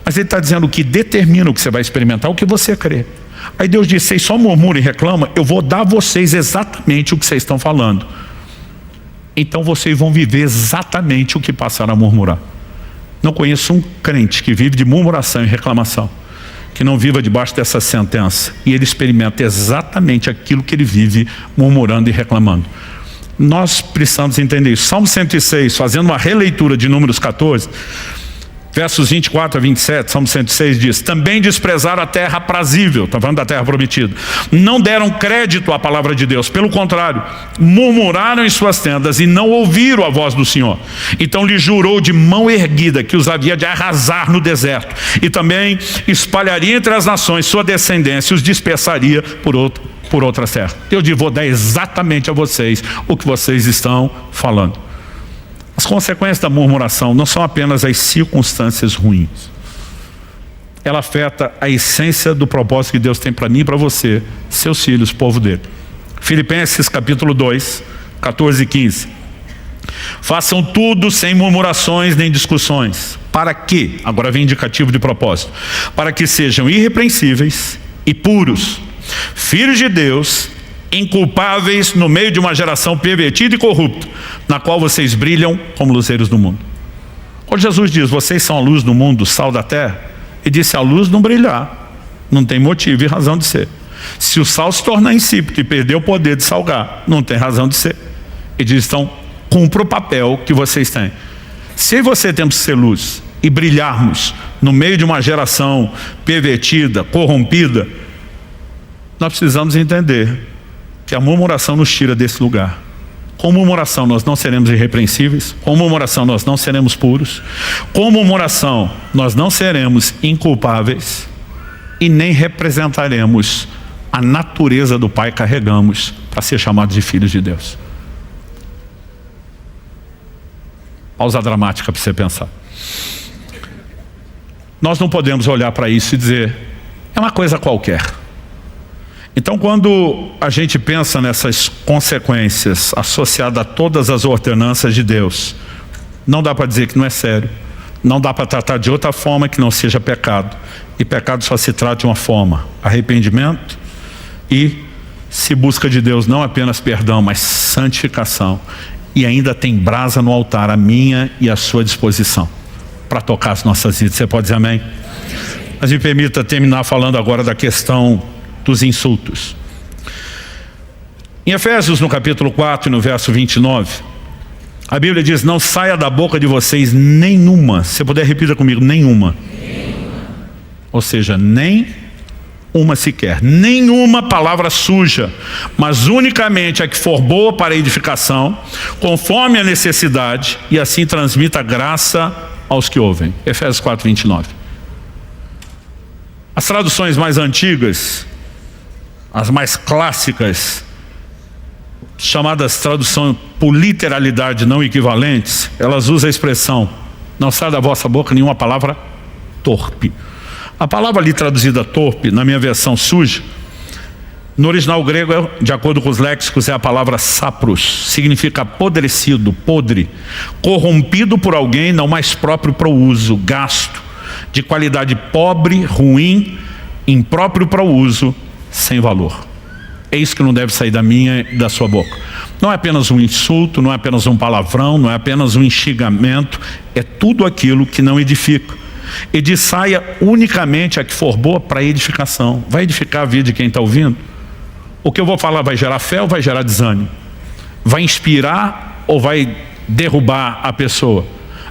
mas ele está dizendo o que determina o que você vai experimentar, o que você crê. Aí Deus diz, vocês só murmuram e reclamam, eu vou dar a vocês exatamente o que vocês estão falando. Então vocês vão viver exatamente o que passaram a murmurar. Não conheço um crente que vive de murmuração e reclamação, que não viva debaixo dessa sentença, e ele experimenta exatamente aquilo que ele vive murmurando e reclamando. Nós precisamos entender isso. Salmo 106, fazendo uma releitura de Números 14, versos 24 a 27, Salmo 106 diz, também desprezaram a terra aprazível, está falando da terra prometida, não deram crédito à palavra de Deus, pelo contrário, murmuraram em suas tendas e não ouviram a voz do Senhor. Então lhe jurou de mão erguida que os havia de arrasar no deserto, e também espalharia entre as nações sua descendência e os dispersaria por outras terras. Eu digo, vou dar exatamente a vocês o que vocês estão falando. As consequências da murmuração não são apenas as circunstâncias ruins. Ela afeta a essência do propósito que Deus tem para mim e para você, seus filhos, povo dele. Filipenses capítulo 2, 14 e 15. Façam tudo sem murmurações nem discussões. Para que? Agora vem indicativo de propósito. Para que sejam irrepreensíveis e puros, filhos de Deus, inculpáveis no meio de uma geração pervertida e corrupta, na qual vocês brilham como luzeiros do mundo. Quando Jesus diz, vocês são a luz do mundo, sal da terra, ele disse, a luz não brilhar, não tem motivo e razão de ser. Se o sal se tornar insípido e perder o poder de salgar, não tem razão de ser. Ele diz, então, cumpra o papel que vocês têm. Se você temos que ser luz e brilharmos no meio de uma geração pervertida, corrompida, nós precisamos entender que a murmuração nos tira desse lugar. Com murmuração nós não seremos irrepreensíveis, com murmuração nós não seremos puros, com murmuração nós não seremos inculpáveis e nem representaremos a natureza do Pai que carregamos para ser chamados de filhos de Deus. Pausa dramática para você pensar. Nós não podemos olhar para isso e dizer, é uma coisa qualquer. Então, quando a gente pensa nessas consequências associadas a todas as ordenanças de Deus, não dá para dizer que não é sério, não dá para tratar de outra forma que não seja pecado. E pecado só se trata de uma forma, arrependimento, e se busca de Deus não apenas perdão, mas santificação. E ainda tem brasa no altar, a minha e a sua disposição, para tocar as nossas vidas. Você pode dizer amém? Mas me permita terminar falando agora da questão dos insultos. Em Efésios, no capítulo 4, no verso 29, a Bíblia diz, não saia da boca de vocês nenhuma, se você puder repetir comigo, nenhuma. Ou seja, nem uma sequer, nenhuma palavra suja, mas unicamente a que for boa para a edificação, conforme a necessidade, e assim transmita graça aos que ouvem. Efésios 4, 29. As traduções mais antigas, as mais clássicas, chamadas tradução por literalidade não equivalentes, elas usam a expressão: não sai da vossa boca nenhuma palavra torpe. A palavra ali traduzida torpe, na minha versão suja, no original grego, de acordo com os léxicos, é a palavra sapros, significa apodrecido, podre, corrompido por alguém não mais próprio para o uso, gasto, de qualidade pobre, ruim, impróprio para o uso, sem valor. É isso que não deve sair da minha e da sua boca. Não é apenas um insulto, não é apenas um palavrão, não é apenas um instigamento, é tudo aquilo que não edifica. E diz: saia unicamente a que for boa para a edificação. Vai edificar a vida de quem está ouvindo? O que eu vou falar vai gerar fé ou vai gerar desânimo? Vai inspirar ou vai derrubar a pessoa?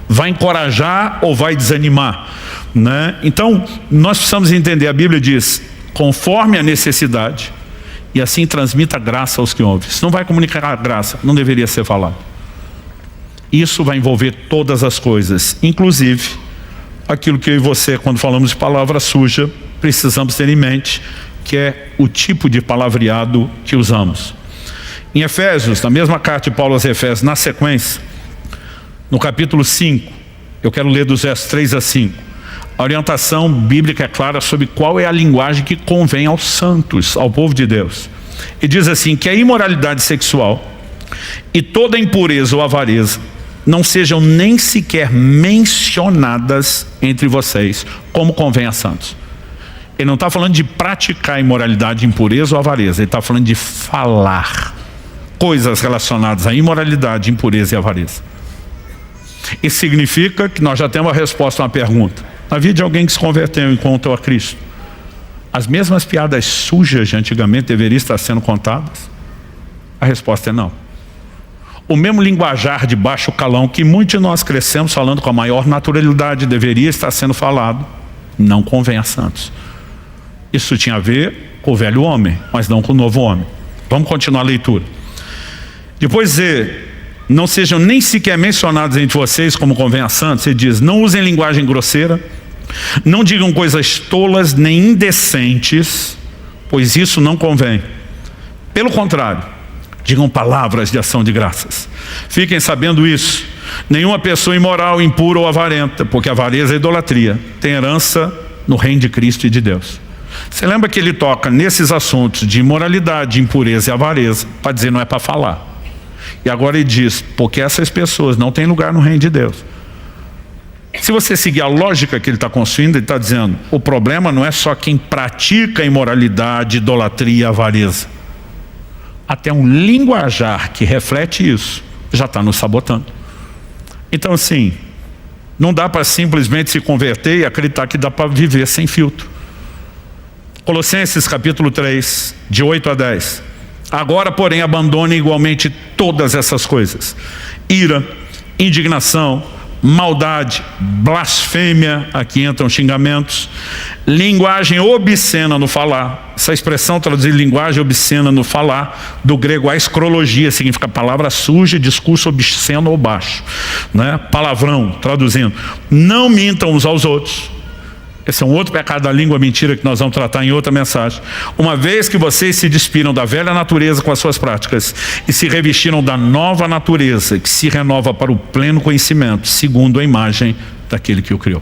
Vai encorajar ou vai desanimar? Né? Então, nós precisamos entender, a Bíblia diz: conforme a necessidade, e assim transmita graça aos que ouvem. Se não vai comunicar a graça, não deveria ser falado. Isso vai envolver todas as coisas, inclusive aquilo que eu e você, quando falamos de palavra suja, precisamos ter em mente, que é o tipo de palavreado que usamos. Em Efésios, na mesma carta de Paulo aos Efésios, na sequência, no capítulo 5, eu quero ler dos versos 3 a 5. A orientação bíblica é clara sobre qual é a linguagem que convém aos santos, ao povo de Deus. E diz assim: que a imoralidade sexual e toda impureza ou avareza não sejam nem sequer mencionadas entre vocês, como convém a santos. Ele não está falando de praticar imoralidade, impureza ou avareza. Ele está falando de falar coisas relacionadas à imoralidade, impureza e avareza. Isso significa que nós já temos a resposta a uma pergunta. Na vida de alguém que se converteu e encontrou a Cristo, as mesmas piadas sujas de antigamente deveriam estar sendo contadas? A resposta é não. O mesmo linguajar de baixo calão que muitos de nós crescemos falando com a maior naturalidade deveria estar sendo falado, não convém a santos. Isso tinha a ver com o velho homem, mas não com o novo homem. Vamos continuar a leitura. Depois não sejam nem sequer mencionados entre vocês como convém a santos. Ele diz: não usem linguagem grosseira, não digam coisas tolas nem indecentes, pois isso não convém. Pelo contrário, digam palavras de ação de graças. Fiquem sabendo isso: nenhuma pessoa imoral, impura ou avarenta, porque avareza é idolatria, tem herança no reino de Cristo e de Deus. Você lembra que ele toca nesses assuntos de imoralidade, impureza e avareza, para dizer não é para falar. E agora ele diz: porque essas pessoas não têm lugar no reino de Deus. Se você seguir a lógica que ele está construindo, ele está dizendo: o problema não é só quem pratica imoralidade, idolatria e avareza. Até um linguajar que reflete isso já está nos sabotando. Então assim, não dá para simplesmente se converter e acreditar que dá para viver sem filtro. Colossenses capítulo 3, de 8 a 10. Agora, porém, abandonem igualmente todas essas coisas: ira, indignação, maldade, blasfêmia, aqui entram xingamentos, linguagem obscena no falar. Essa expressão traduzida linguagem obscena no falar, do grego ascrologia, significa palavra suja, discurso obsceno ou baixo, né? Palavrão, traduzindo. Não mintam uns aos outros. Esse é um outro pecado da língua mentira que nós vamos tratar em outra mensagem. Uma vez que vocês se despiram da velha natureza com as suas práticas e se revestiram da nova natureza, que se renova para o pleno conhecimento, segundo a imagem daquele que o criou.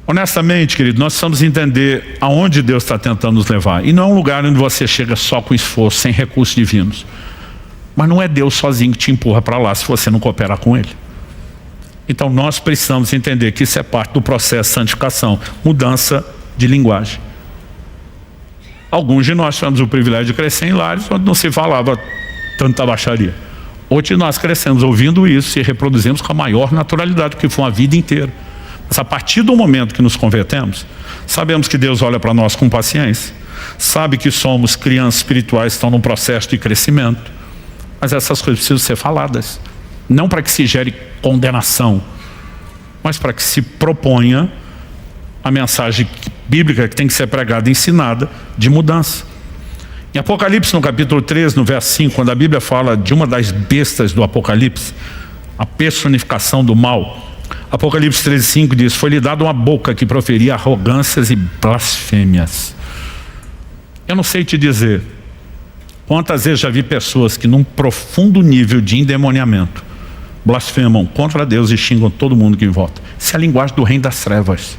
Honestamente, querido, nós precisamos entender aonde Deus está tentando nos levar. E não é um lugar onde você chega só com esforço, sem recursos divinos. Mas não é Deus sozinho que te empurra para lá se você não cooperar com Ele. Então nós precisamos entender que isso é parte do processo de santificação, mudança de linguagem. Alguns de nós tivemos o privilégio de crescer em lares onde não se falava tanta baixaria. Outros de nós crescemos ouvindo isso e reproduzimos com a maior naturalidade, porque foi uma vida inteira. Mas a partir do momento que nos convertemos, sabemos que Deus olha para nós com paciência, sabe que somos crianças espirituais que estão num processo de crescimento, mas essas coisas precisam ser faladas. Não para que se gere condenação, mas para que se proponha a mensagem bíblica que tem que ser pregada e ensinada de mudança. Em Apocalipse, no capítulo 13, no verso 5, quando a Bíblia fala de uma das bestas do Apocalipse, a personificação do mal, Apocalipse 13, 5 diz: foi-lhe dada uma boca que proferia arrogâncias e blasfêmias. Eu não sei te dizer quantas vezes já vi pessoas que num profundo nível de endemoniamento blasfemam contra Deus e xingam todo mundo que em volta. Isso é a linguagem do reino das trevas,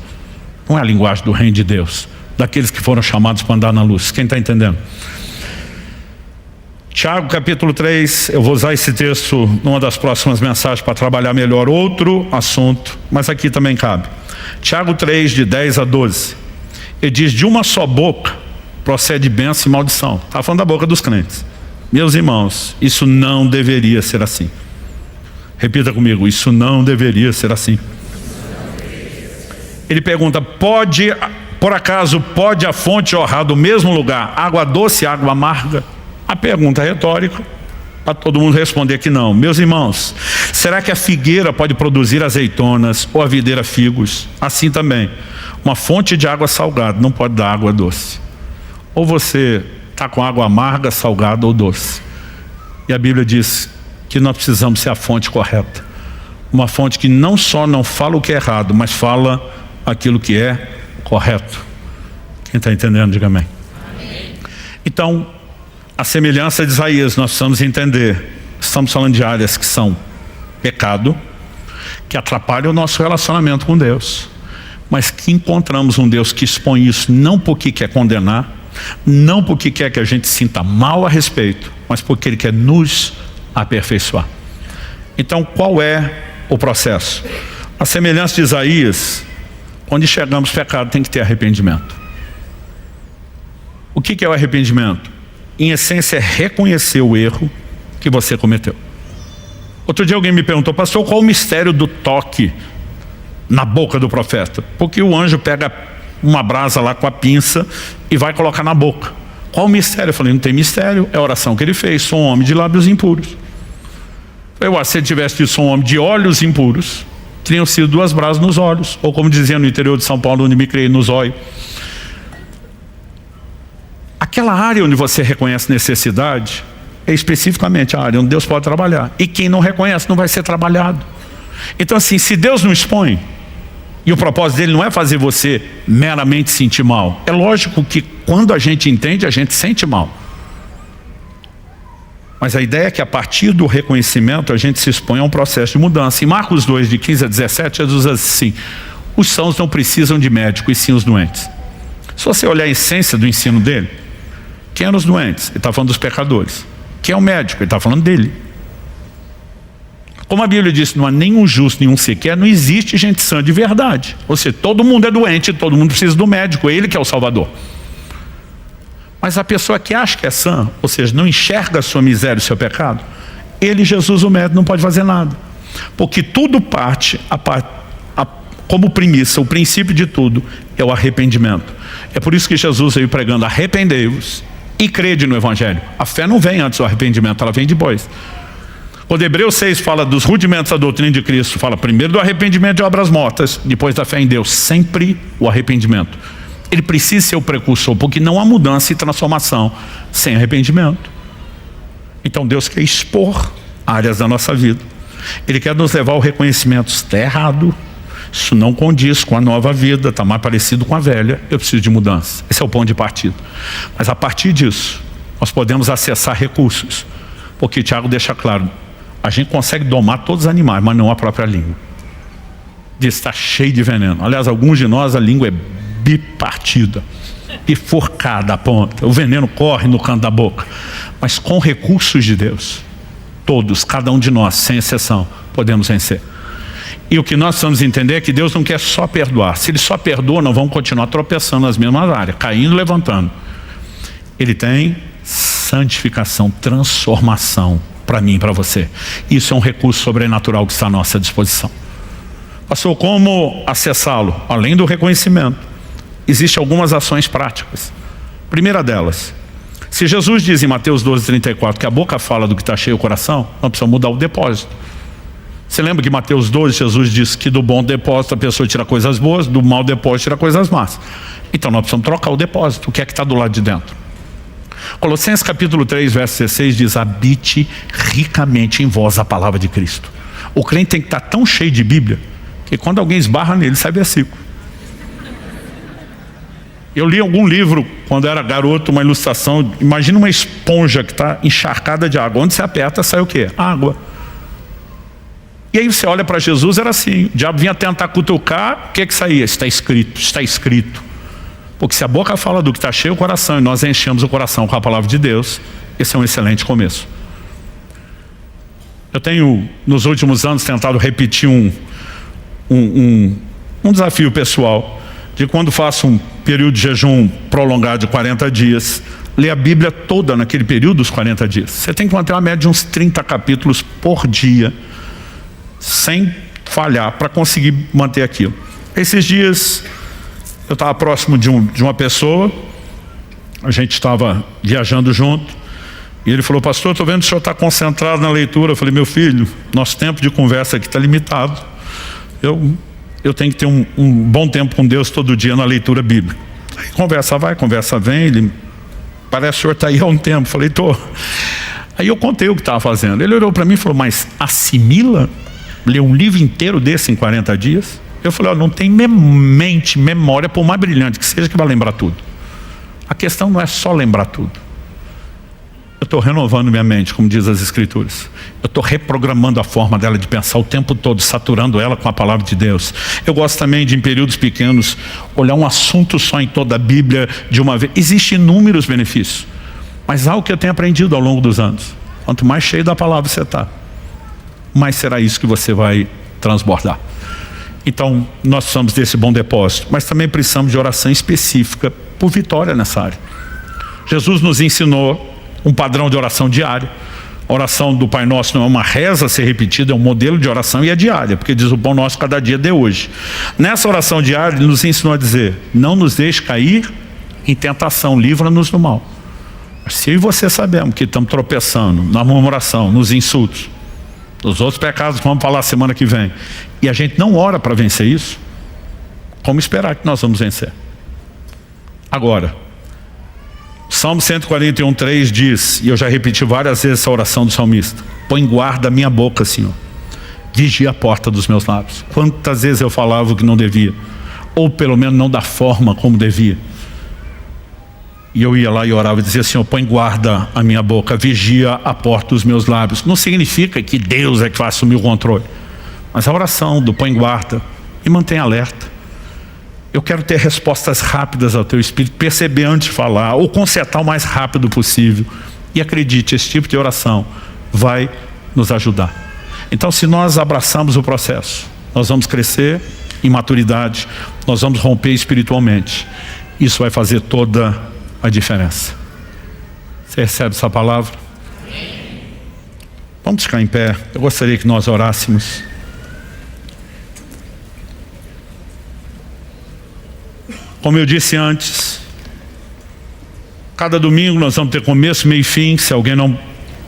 não é a linguagem do reino de Deus, daqueles que foram chamados para andar na luz. Quem está entendendo? Tiago capítulo 3, eu vou usar esse texto numa das próximas mensagens para trabalhar melhor outro assunto, mas aqui também cabe. Tiago 3, de 10 a 12, ele diz: de uma só boca procede bênção e maldição. Está falando da boca dos crentes. Meus irmãos, isso não deveria ser assim. Repita comigo: isso não deveria ser assim. Ele pergunta: por acaso pode a fonte jorrar do mesmo lugar água doce e água amarga? A pergunta é retórica, para todo mundo responder que não. Meus irmãos, será que a figueira pode produzir azeitonas ou a videira figos? Assim também, uma fonte de água salgada não pode dar água doce. Ou você está com água amarga, salgada ou doce. E a Bíblia diz que nós precisamos ser a fonte correta. Uma fonte que não só não fala o que é errado, mas fala aquilo que é correto. Quem está entendendo, diga amém. Então, a semelhança de Isaías, nós precisamos entender. Estamos falando de áreas que são pecado, que atrapalham o nosso relacionamento com Deus, mas que encontramos um Deus que expõe isso não porque quer condenar, não porque quer que a gente sinta mal a respeito, mas porque Ele quer nos aperfeiçoar. Então, qual é o processo? A semelhança de Isaías, quando enxergamos pecado, tem que ter arrependimento. O que é o arrependimento? Em essência, é reconhecer o erro que você cometeu. Outro dia alguém me perguntou: pastor, qual o mistério do toque na boca do profeta? Porque o anjo pega uma brasa lá com a pinça e vai colocar na boca. Qual o mistério? Eu falei: não tem mistério, é a oração que ele fez. Sou um homem de lábios impuros. Se ele tivesse dito: sou um homem de olhos impuros, teriam sido 2 brasas nos olhos, ou como dizia no interior de São Paulo, onde me criei, nos olhos. Aquela área onde você reconhece necessidade é especificamente a área onde Deus pode trabalhar. E quem não reconhece não vai ser trabalhado. Então assim, se Deus não expõe, e o propósito dele não é fazer você meramente sentir mal, é lógico que quando a gente entende, a gente sente mal. Mas a ideia é que a partir do reconhecimento a gente se expõe a um processo de mudança. Em Marcos 2, de 15 a 17, Jesus diz assim: os sãos não precisam de médico, e sim os doentes. Se você olhar a essência do ensino dele, quem eram os doentes? Ele está falando dos pecadores. Quem é o médico? Ele está falando dele. Como a Bíblia diz, não há nenhum justo, nenhum sequer, não existe gente sã de verdade. Ou seja, todo mundo é doente, todo mundo precisa do médico, ele que é o Salvador. Mas a pessoa que acha que é sã, ou seja, não enxerga a sua miséria, o seu pecado, ele, Jesus, o médico, não pode fazer nada. Porque tudo parte, como premissa, o princípio de tudo é o arrependimento. É por isso que Jesus veio pregando: arrependei-vos e crede no Evangelho. A fé não vem antes do arrependimento, ela vem depois. Quando Hebreus 6 fala dos rudimentos da doutrina de Cristo, fala primeiro do arrependimento de obras mortas, depois da fé em Deus. Sempre o arrependimento. Ele precisa ser o precursor, porque não há mudança e transformação sem arrependimento. Então Deus quer expor áreas da nossa vida. Ele quer nos levar ao reconhecimento: está errado, isso não condiz com a nova vida, está mais parecido com a velha, eu preciso de mudança. Esse é o ponto de partida. Mas a partir disso, nós podemos acessar recursos, porque Tiago deixa claro: a gente consegue domar todos os animais, mas não a própria língua. Diz: está cheio de veneno. Aliás, alguns de nós, a língua é bipartida, bifurcada a ponta, o veneno corre no canto da boca. Mas com recursos de Deus, todos, cada um de nós, sem exceção, podemos vencer. E o que nós precisamos entender é que Deus não quer só perdoar. Se Ele só perdoa, nós vamos continuar tropeçando nas mesmas áreas, caindo e levantando. Ele tem santificação, transformação para mim e para você. Isso é um recurso sobrenatural que está à nossa disposição. Pastor, como acessá-lo? Além do reconhecimento, existem algumas ações práticas. Primeira delas, se Jesus diz em Mateus 12:34 que a boca fala do que está cheio o coração, nós precisamos mudar o depósito. Você lembra que em Mateus 12, Jesus disse que do bom depósito a pessoa tira coisas boas, do mau depósito tira coisas más. Então nós precisamos trocar o depósito. O que é que está do lado de dentro? Colossenses capítulo 3, verso 16 diz: habite ricamente em vós a palavra de Cristo. O crente tem que estar tão cheio de Bíblia que quando alguém esbarra nele, sai versículo. Eu li algum livro quando era garoto, uma ilustração. Imagina uma esponja que está encharcada de água. Onde você aperta, sai o quê? Água. E aí você olha para Jesus, era assim. O diabo vinha tentar cutucar, o que que saía? Está escrito, está escrito. Porque se a boca fala do que está cheio o coração, e nós enchemos o coração com a palavra de Deus, esse é um excelente começo. Eu tenho, nos últimos anos, tentado repetir um desafio pessoal, de quando faço um período de jejum prolongado de 40 dias, ler a Bíblia toda naquele período dos 40 dias. Você tem que manter uma média de uns 30 capítulos por dia, sem falhar, para conseguir manter aquilo. Esses dias, eu estava próximo de uma pessoa, a gente estava viajando junto, e ele falou: pastor, estou vendo que o senhor está concentrado na leitura. Eu falei: meu filho, nosso tempo de conversa aqui está limitado. Eu tenho que ter um bom tempo com Deus todo dia na leitura bíblica. Aí conversa vai, conversa vem. Ele: parece que o senhor está aí há um tempo. Eu falei: estou. Aí eu contei o que estava fazendo. Ele olhou para mim e falou: mas assimila ler um livro inteiro desse em 40 dias? Eu falei: não tem memória, por mais brilhante que seja, que vai lembrar tudo. A questão não é só lembrar tudo. Eu estou renovando minha mente, como diz as Escrituras. Eu estou reprogramando a forma dela de pensar o tempo todo, saturando ela com a palavra de Deus. Eu gosto também de, em períodos pequenos, olhar um assunto só em toda a Bíblia de uma vez. Existem inúmeros benefícios, mas algo que eu tenho aprendido ao longo dos anos: quanto mais cheio da palavra você está, mais será isso que você vai transbordar. Então, nós precisamos desse bom depósito, mas também precisamos de oração específica por vitória nessa área. Jesus nos ensinou um padrão de oração diária. A oração do Pai Nosso não é uma reza a ser repetida, é um modelo de oração, e é diária, porque diz: o pão nosso cada dia dê hoje. Nessa oração diária, Ele nos ensinou a dizer: não nos deixe cair em tentação, livra-nos do mal. Se eu e você sabemos que estamos tropeçando na murmuração, nos insultos, nos outros pecados que vamos falar semana que vem, e a gente não ora para vencer isso, como esperar que nós vamos vencer? Agora, Salmo 141:3 diz, e eu já repeti várias vezes essa oração do salmista: põe guarda a minha boca, Senhor, vigia a porta dos meus lábios. Quantas vezes eu falava o que não devia, ou pelo menos não da forma como devia, e eu ia lá e orava e dizia: Senhor, põe guarda a minha boca, vigia a porta dos meus lábios. Não significa que Deus é que vai assumir o controle, mas a oração do põe guarda me mantém alerta. Eu quero ter respostas rápidas ao teu Espírito, perceber antes de falar, ou consertar o mais rápido possível. E acredite, esse tipo de oração vai nos ajudar. Então, se nós abraçarmos o processo, nós vamos crescer em maturidade, nós vamos romper espiritualmente. Isso vai fazer toda a diferença. Você recebe essa palavra? Vamos ficar em pé. Eu gostaria que nós orássemos. Como eu disse antes, cada domingo nós vamos ter começo, meio e fim. Se alguém não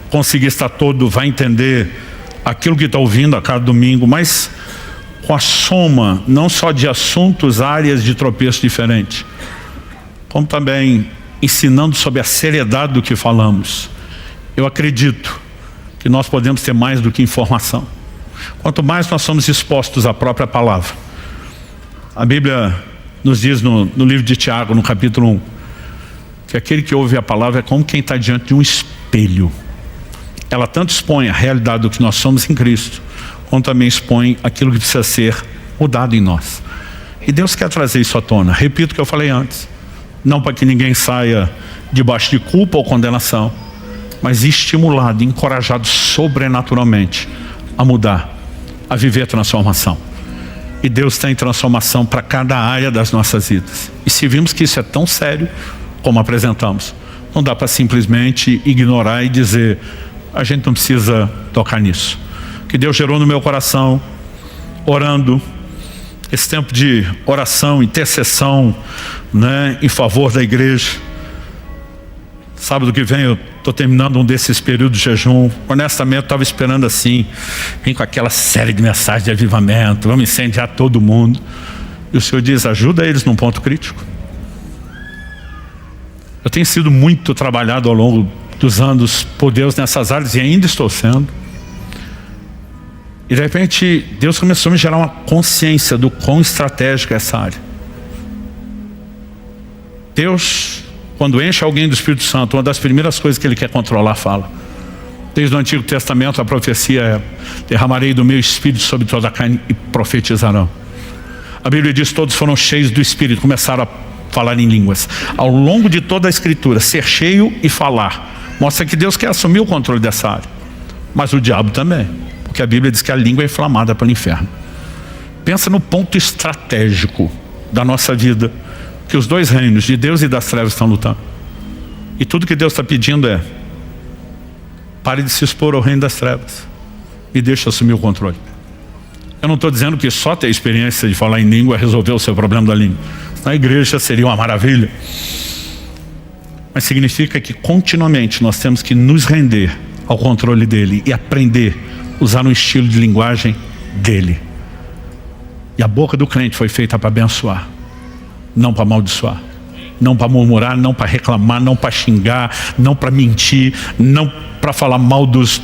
conseguir estar todo, vai entender aquilo que está ouvindo a cada domingo, mas com a soma não só de assuntos, áreas de tropeço diferentes, como também ensinando sobre a seriedade do que falamos. Eu acredito que nós podemos ter mais do que informação. Quanto mais nós somos expostos à própria palavra. A Bíblia nos diz no livro de Tiago, no capítulo 1, que aquele que ouve a palavra é como quem está diante de um espelho. Ela tanto expõe a realidade do que nós somos em Cristo, como também expõe aquilo que precisa ser mudado em nós. E Deus quer trazer isso à tona. Repito o que eu falei antes: não para que ninguém saia debaixo de culpa ou condenação, mas estimulado, encorajado sobrenaturalmente a mudar, a viver transformação. E Deus tem transformação para cada área das nossas vidas. E se vimos que isso é tão sério como apresentamos, não dá para simplesmente ignorar e dizer: a gente não precisa tocar nisso. Que Deus gerou no meu coração, orando, esse tempo de oração, intercessão, né, em favor da igreja. Sábado que vem eu estou terminando um desses períodos de jejum. Honestamente, eu estava esperando assim, vim com aquela série de mensagens de avivamento, vamos incendiar todo mundo. E o Senhor diz, ajuda eles num ponto crítico. Eu tenho sido muito trabalhado ao longo dos anos por Deus nessas áreas e ainda estou sendo. E de repente Deus começou a me gerar uma consciência do quão estratégica é essa área. Deus, quando enche alguém do Espírito Santo, uma das primeiras coisas que Ele quer controlar, fala. Desde o Antigo Testamento a profecia é: derramarei do meu Espírito sobre toda a carne e profetizarão. A Bíblia diz que todos foram cheios do Espírito, começaram a falar em línguas. Ao longo de toda a Escritura, ser cheio e falar mostra que Deus quer assumir o controle dessa área. Mas o diabo também, porque a Bíblia diz que a língua é inflamada pelo inferno. Pensa no ponto estratégico da nossa vida, que os dois reinos, de Deus e das trevas, estão lutando. E tudo que Deus está pedindo é: pare de se expor ao reino das trevas e deixe assumir o controle. Eu não estou dizendo que só ter experiência de falar em língua resolveu o seu problema da língua. Na igreja seria uma maravilha. Mas significa que continuamente nós temos que nos render ao controle dele e aprender a usar um estilo de linguagem dele. E a boca do crente foi feita para abençoar, não para amaldiçoar, não para murmurar, não para reclamar, não para xingar, não para mentir, não para falar mal dos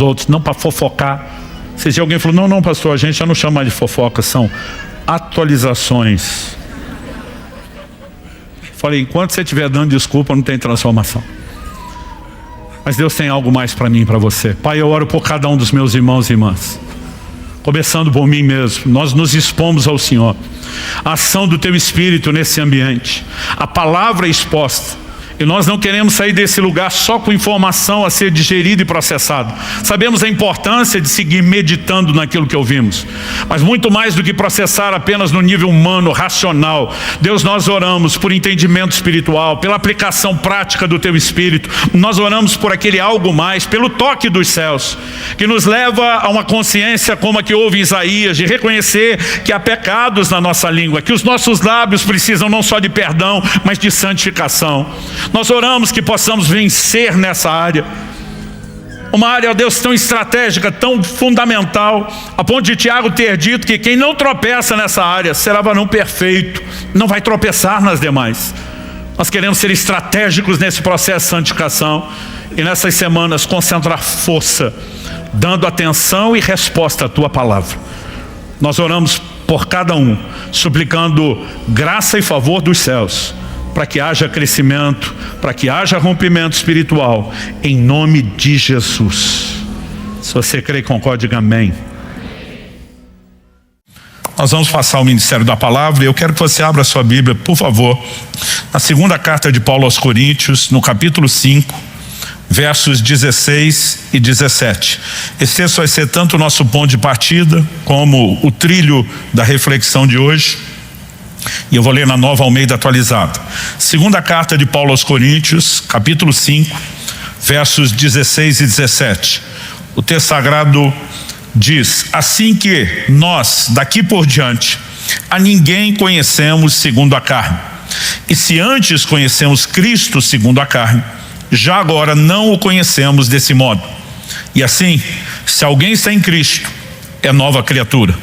outros, não para fofocar. Se alguém falou, não pastor, a gente já não chama de fofoca, são atualizações. Falei, enquanto você estiver dando desculpa, não tem transformação. Mas Deus tem algo mais para mim e para você. Pai, eu oro por cada um dos meus irmãos e irmãs, começando por mim mesmo. Nós nos expomos ao Senhor. A ação do Teu Espírito nesse ambiente, a palavra exposta. E nós não queremos sair desse lugar só com informação a ser digerida e processada. Sabemos a importância de seguir meditando naquilo que ouvimos, mas muito mais do que processar apenas no nível humano, racional. Deus, nós oramos por entendimento espiritual, pela aplicação prática do Teu Espírito. Nós oramos por aquele algo mais, pelo toque dos céus, que nos leva a uma consciência como a que houve em Isaías, de reconhecer que há pecados na nossa língua, que os nossos lábios precisam não só de perdão, mas de santificação. Nós oramos que possamos vencer nessa área. Uma área, ó Deus, tão estratégica, tão fundamental, a ponto de Tiago ter dito que quem não tropeça nessa área será varão perfeito, não vai tropeçar nas demais. Nós queremos ser estratégicos nesse processo de santificação e nessas semanas concentrar força, dando atenção e resposta à Tua palavra. Nós oramos por cada um, suplicando graça e favor dos céus, para que haja crescimento, para que haja rompimento espiritual, em nome de Jesus. Se você crê e concorda, diga amém. Nós vamos passar ao ministério da palavra e eu quero que você abra a sua Bíblia, por favor, na segunda carta de Paulo aos Coríntios, no capítulo 5, versos 16 e 17. Esse texto vai ser tanto o nosso ponto de partida, como o trilho da reflexão de hoje. E eu vou ler na Nova Almeida atualizada. Segunda carta de Paulo aos Coríntios, capítulo 5, versos 16 e 17. O texto sagrado diz: assim que nós, daqui por diante, a ninguém conhecemos segundo a carne. E se antes conhecemos Cristo segundo a carne, já agora não o conhecemos desse modo. E assim, se alguém está em Cristo, é nova criatura.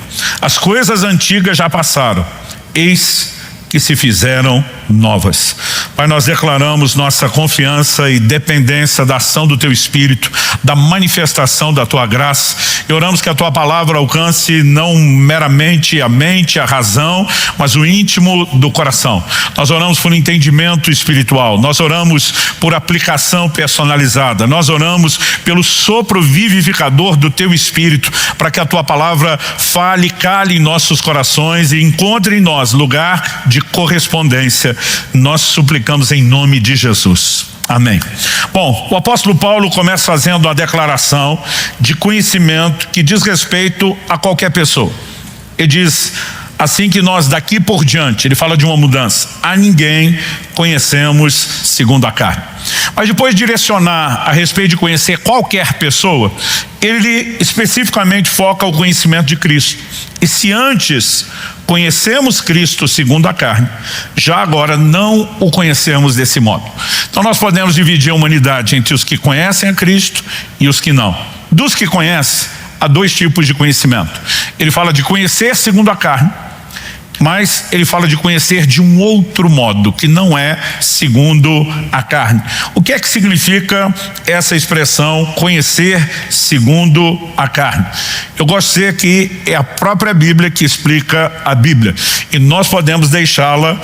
As coisas antigas já passaram, eis que se fizeram novas. Pai, nós declaramos nossa confiança e dependência da ação do Teu Espírito, da manifestação da Tua graça, e oramos que a Tua palavra alcance não meramente a mente, a razão, mas o íntimo do coração. Nós oramos por entendimento espiritual, nós oramos por aplicação personalizada, nós oramos pelo sopro vivificador do Teu Espírito, para que a Tua palavra fale, cale em nossos corações e encontre em nós lugar de correspondência. Nós suplicamos em nome de Jesus. Amém. Bom, o apóstolo Paulo começa fazendo uma declaração de conhecimento que diz respeito a qualquer pessoa. Ele diz assim que nós daqui por diante, ele fala de uma mudança, a ninguém conhecemos segundo a carne. Mas depois de direcionar a respeito de conhecer qualquer pessoa, ele especificamente foca o conhecimento de Cristo. E se antes conhecemos Cristo segundo a carne, já agora não o conhecemos desse modo. Então nós podemos dividir a humanidade entre os que conhecem a Cristo e os que não. Dos que conhecem, há dois tipos de conhecimento. Ele fala de conhecer segundo a carne, mas ele fala de conhecer de um outro modo, que não é segundo a carne. O que é que significa essa expressão, conhecer segundo a carne? Eu gosto de dizer que é a própria Bíblia que explica a Bíblia, e nós podemos deixá-la,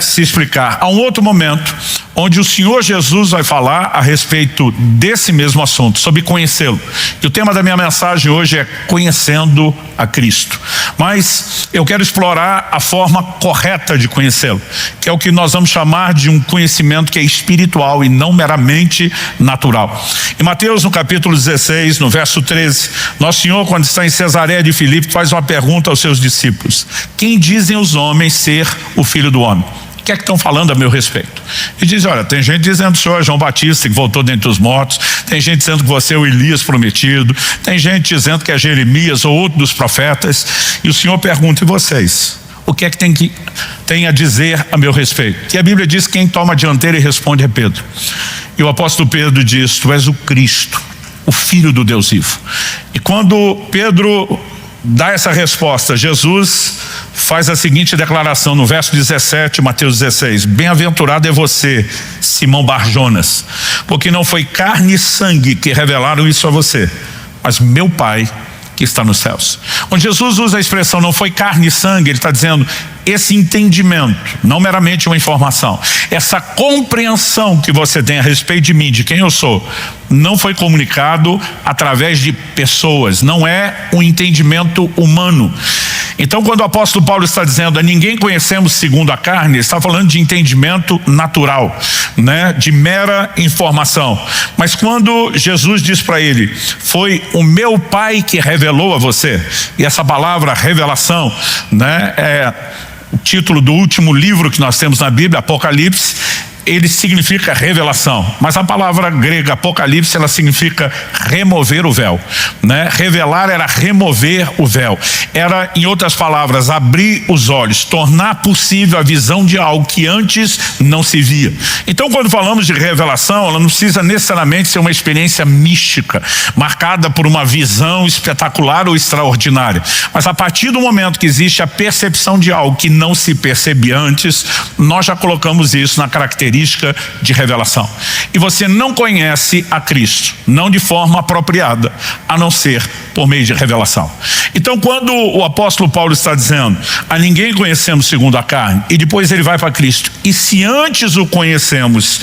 se explicar. Há um outro momento onde o Senhor Jesus vai falar a respeito desse mesmo assunto, sobre conhecê-lo. E o tema da minha mensagem hoje é conhecendo a Cristo. Mas eu quero explorar a forma correta de conhecê-lo, que é o que nós vamos chamar de um conhecimento que é espiritual e não meramente natural. Em Mateus, no capítulo 16, no verso 13, Nosso Senhor, quando está em Cesareia de Filipe, faz uma pergunta aos seus discípulos: quem dizem os homens ser o Filho do Homem? O que é que estão falando a meu respeito? E diz: olha, tem gente dizendo que o senhor é João Batista, que voltou dentre os mortos, tem gente dizendo que você é o Elias prometido, tem gente dizendo que é Jeremias ou outro dos profetas. E o Senhor pergunta: e vocês? O que é que tem a dizer a meu respeito? E a Bíblia diz que quem toma a dianteira e responde é Pedro. E o apóstolo Pedro diz: tu és o Cristo, o Filho do Deus vivo. E quando Pedro dá essa resposta, Jesus faz a seguinte declaração no verso 17, Mateus 16: bem-aventurado é você, Simão Barjonas, porque não foi carne e sangue que revelaram isso a você, mas meu Pai que está nos céus. Quando Jesus usa a expressão não foi carne e sangue, ele está dizendo esse entendimento, não meramente uma informação, essa compreensão que você tem a respeito de mim, de quem eu sou, não foi comunicado através de pessoas, não é um entendimento humano. Então, quando o apóstolo Paulo está dizendo a ninguém conhecemos segundo a carne, ele está falando de entendimento natural, de mera informação. Mas quando Jesus diz para ele: foi o meu Pai que revelou a você, e essa palavra revelação, é o título do último livro que nós temos na Bíblia, Apocalipse. Ele significa revelação, mas a palavra grega Apocalipse, ela significa remover o véu, Revelar era remover o véu, era, em outras palavras, abrir os olhos, tornar possível a visão de algo que antes não se via. Então, quando falamos de revelação, ela não precisa necessariamente ser uma experiência mística, marcada por uma visão espetacular ou extraordinária, mas a partir do momento que existe a percepção de algo que não se percebia antes, nós já colocamos isso na característica de revelação. E você não conhece a Cristo, não de forma apropriada, a não ser por meio de revelação. Então, quando o apóstolo Paulo está dizendo a ninguém conhecemos segundo a carne, e depois ele vai para Cristo, e se antes o conhecemos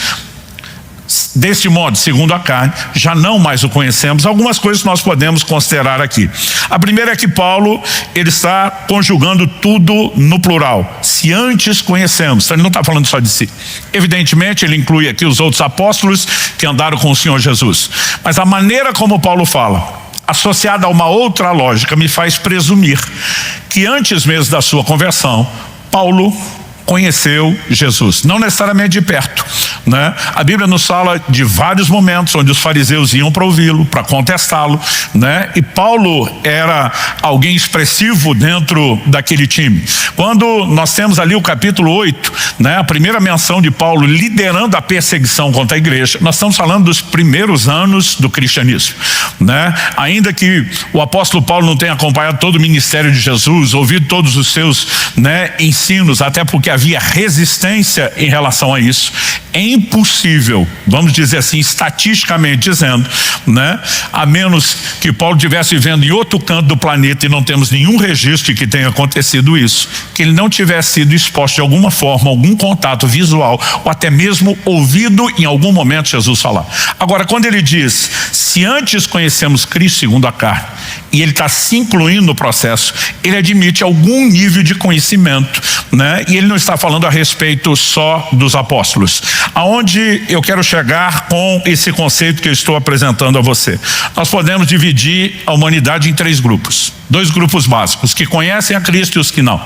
desse modo, segundo a carne, já não mais o conhecemos, algumas coisas nós podemos considerar aqui. A primeira é que Paulo, ele está conjugando tudo no plural. Se antes conhecemos, então ele não está falando só de si. Evidentemente, ele inclui aqui os outros apóstolos que andaram com o Senhor Jesus. Mas a maneira como Paulo fala, associada a uma outra lógica, me faz presumir que antes mesmo da sua conversão, Paulo conheceu Jesus, não necessariamente de perto, A Bíblia nos fala de vários momentos onde os fariseus iam para ouvi-lo, para contestá-lo, E Paulo era alguém expressivo dentro daquele time. Quando nós temos ali o capítulo 8, a primeira menção de Paulo liderando a perseguição contra a igreja, nós estamos falando dos primeiros anos do cristianismo, Ainda que o apóstolo Paulo não tenha acompanhado todo o ministério de Jesus, ouvido todos os seus ensinos, até porque havia resistência em relação a isso, é impossível, vamos dizer assim, estatisticamente dizendo, a menos que Paulo estivesse vivendo em outro canto do planeta e não temos nenhum registro de que tenha acontecido isso, que ele não tivesse sido exposto de alguma forma, algum contato visual, ou até mesmo ouvido em algum momento Jesus falar. Agora, quando ele diz, se antes conhecemos Cristo segundo a carne, e ele está se incluindo no processo, ele admite algum nível de conhecimento, e ele não está falando a respeito só dos apóstolos. Aonde eu quero chegar com esse conceito que eu estou apresentando a você? Nós podemos dividir a humanidade em três grupos, dois grupos básicos, que conhecem a Cristo e os que não.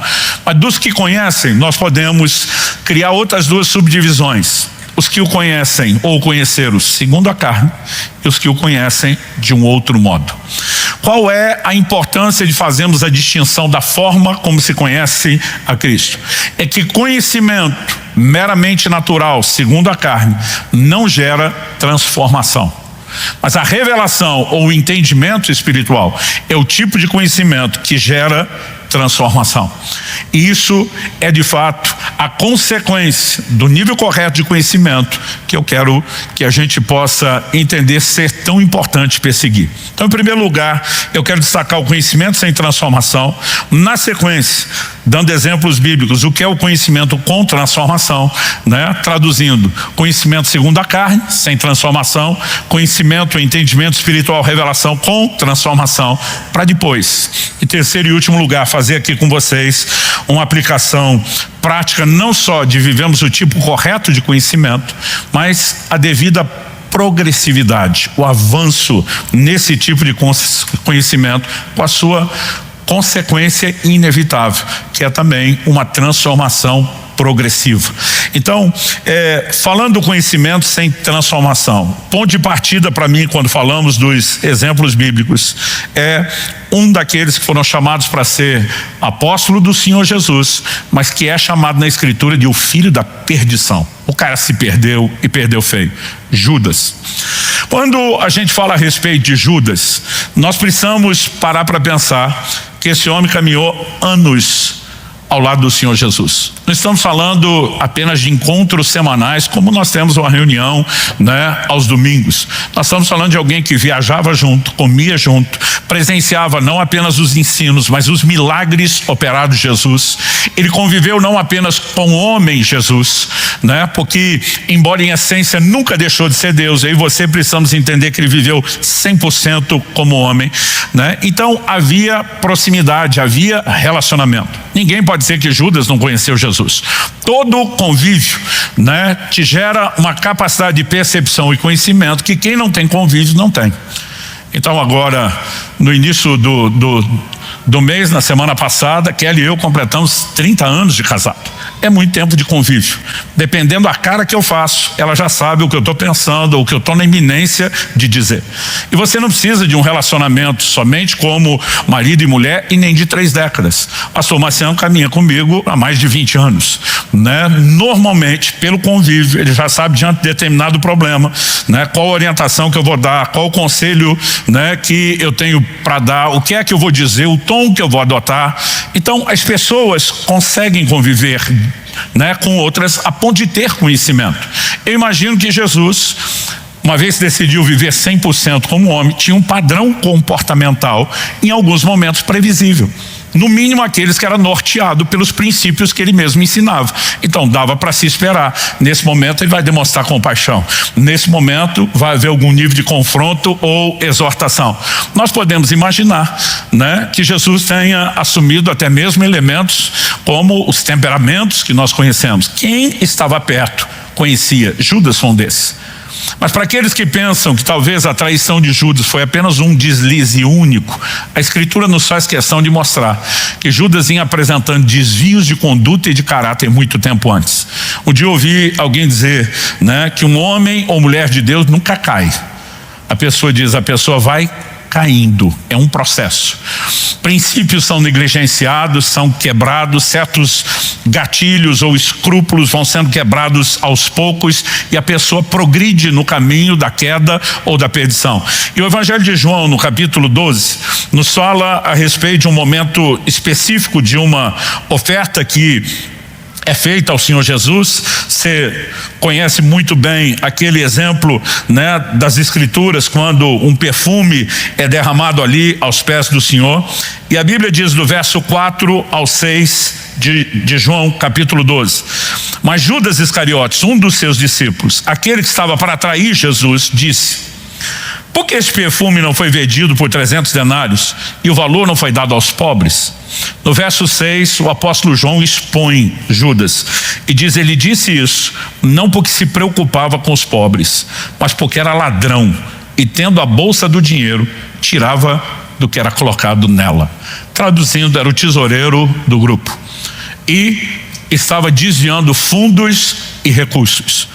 Mas dos que conhecem, nós podemos criar outras duas subdivisões. os que o conhecem ou conheceram segundo a carne e os que o conhecem de um outro modo. Qual é a importância de fazermos a distinção da forma como se conhece a Cristo? É que conhecimento meramente natural, segundo a carne, não gera transformação. Mas a revelação ou o entendimento espiritual é o tipo de conhecimento que gera transformação. E isso é de fato a consequência do nível correto de conhecimento que eu quero que a gente possa entender ser tão importante perseguir. Então, em primeiro lugar, eu quero destacar o conhecimento sem transformação. Na sequência, dando exemplos bíblicos, o que é o conhecimento com transformação, né? Traduzindo, conhecimento segundo a carne, sem transformação, conhecimento, entendimento espiritual, revelação com transformação, para depois, em terceiro e último lugar, fazer aqui com vocês uma aplicação prática, não só de vivemos o tipo correto de conhecimento, mas a devida progressividade, o avanço nesse tipo de conhecimento com a sua consequência inevitável, que é também uma transformação progressiva. Então, falando do conhecimento sem transformação, ponto de partida para mim quando falamos dos exemplos bíblicos é um daqueles que foram chamados para ser apóstolo do Senhor Jesus, mas que é chamado na Escritura de o filho da perdição. O cara se perdeu e perdeu feio. Judas. Quando a gente fala a respeito de Judas, nós precisamos parar para pensar que esse homem caminhou anos ao lado do Senhor Jesus. Não estamos falando apenas de encontros semanais, como nós temos uma reunião, né, aos domingos. Nós estamos falando de alguém que viajava junto, comia junto, presenciava não apenas os ensinos, mas os milagres operados de Jesus. Ele conviveu não apenas com o homem Jesus, né, porque embora em essência nunca deixou de ser Deus, eu e você precisamos entender que ele viveu 100% como homem, né? Então havia proximidade, havia relacionamento. Ninguém pode dizer que Judas não conheceu Jesus. Todo convívio, né, te gera uma capacidade de percepção e conhecimento que quem não tem convívio não tem. Então agora, no início do mês, na semana passada, Kelly e eu completamos 30 anos de casado. É muito tempo de convívio. Dependendo da cara que eu faço, ela já sabe o que eu estou pensando, ou o que eu estou na iminência de dizer. E você não precisa de um relacionamento somente como marido e mulher e nem de 3 décadas. Pastor Marciano caminha comigo há mais de 20 anos, né? Normalmente, pelo convívio, ele já sabe diante de determinado problema, né, qual a orientação que eu vou dar, qual o conselho, né, que eu tenho para dar, o que é que eu vou dizer, o tom que eu vou adotar. Então as pessoas conseguem conviver, né, com outras a ponto de ter conhecimento. Eu imagino que Jesus, uma vez que decidiu viver 100% como homem, tinha um padrão comportamental em alguns momentos previsível. No mínimo aqueles que eram norteados pelos princípios que ele mesmo ensinava. Então dava para se esperar. Nesse momento ele vai demonstrar compaixão. Nesse momento vai haver algum nível de confronto ou exortação. Nós podemos imaginar, né, que Jesus tenha assumido até mesmo elementos como os temperamentos que nós conhecemos. Quem estava perto conhecia. Judas foi um desses. Mas para aqueles que pensam que talvez a traição de Judas foi apenas um deslize único, a Escritura nos faz questão de mostrar que Judas ia apresentando desvios de conduta e de caráter muito tempo antes. Um dia eu ouvi alguém dizer, né, que um homem ou mulher de Deus nunca cai. A pessoa diz, a pessoa vai caindo, é um processo. Princípios são negligenciados, são quebrados, certos gatilhos ou escrúpulos vão sendo quebrados aos poucos e a pessoa progride no caminho da queda ou da perdição. E o Evangelho de João, no capítulo 12, nos fala a respeito de um momento específico de uma oferta que é feita ao Senhor Jesus. Você conhece muito bem aquele exemplo, né, das Escrituras, quando um perfume é derramado ali aos pés do Senhor. E a Bíblia diz do verso 4 ao 6 de João capítulo 12: mas Judas Iscariotes, um dos seus discípulos, aquele que estava para trair Jesus, disse: por que esse perfume não foi vendido por 300 denários e o valor não foi dado aos pobres? No verso 6, o apóstolo João expõe Judas e diz, ele disse isso não porque se preocupava com os pobres, mas porque era ladrão e, tendo a bolsa do dinheiro, tirava do que era colocado nela. Traduzindo, era o tesoureiro do grupo e estava desviando fundos e recursos.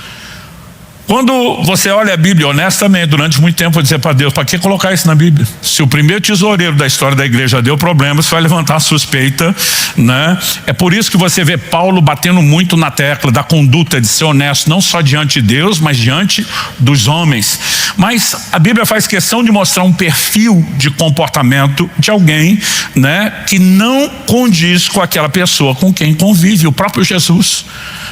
Quando você olha a Bíblia honestamente, durante muito tempo, eu vou dizer para Deus, para que colocar isso na Bíblia? Se o primeiro tesoureiro da história da igreja deu problema, você vai levantar a suspeita, né? É por isso que você vê Paulo batendo muito na tecla da conduta de ser honesto, não só diante de Deus, mas diante dos homens. Mas a Bíblia faz questão de mostrar um perfil de comportamento de alguém, né, que não condiz com aquela pessoa com quem convive, o próprio Jesus.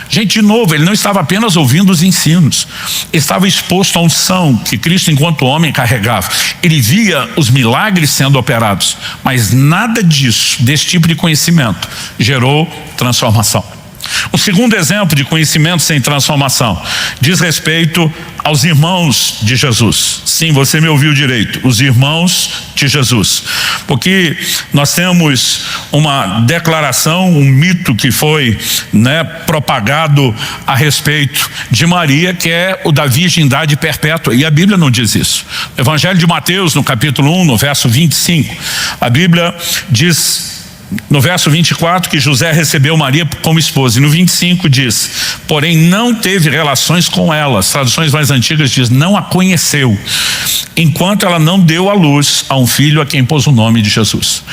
Gente, de novo, ele não estava apenas ouvindo os ensinos, estava exposto à unção que Cristo, enquanto homem, carregava. Ele via os milagres sendo operados, mas nada disso, desse tipo de conhecimento, gerou transformação. O segundo exemplo de conhecimento sem transformação diz respeito aos irmãos de Jesus. Sim, você me ouviu direito, os irmãos de Jesus. Porque nós temos uma declaração, um mito que foi, né, propagado a respeito de Maria, que é o da virgindade perpétua, e a Bíblia não diz isso. No Evangelho de Mateus, no capítulo 1, no verso 25, a Bíblia diz, no verso 24, que José recebeu Maria como esposa, e no 25 diz, porém não teve relações com ela. As traduções mais antigas diz, não a conheceu, enquanto ela não deu à luz a um filho a quem pôs o nome de Jesus.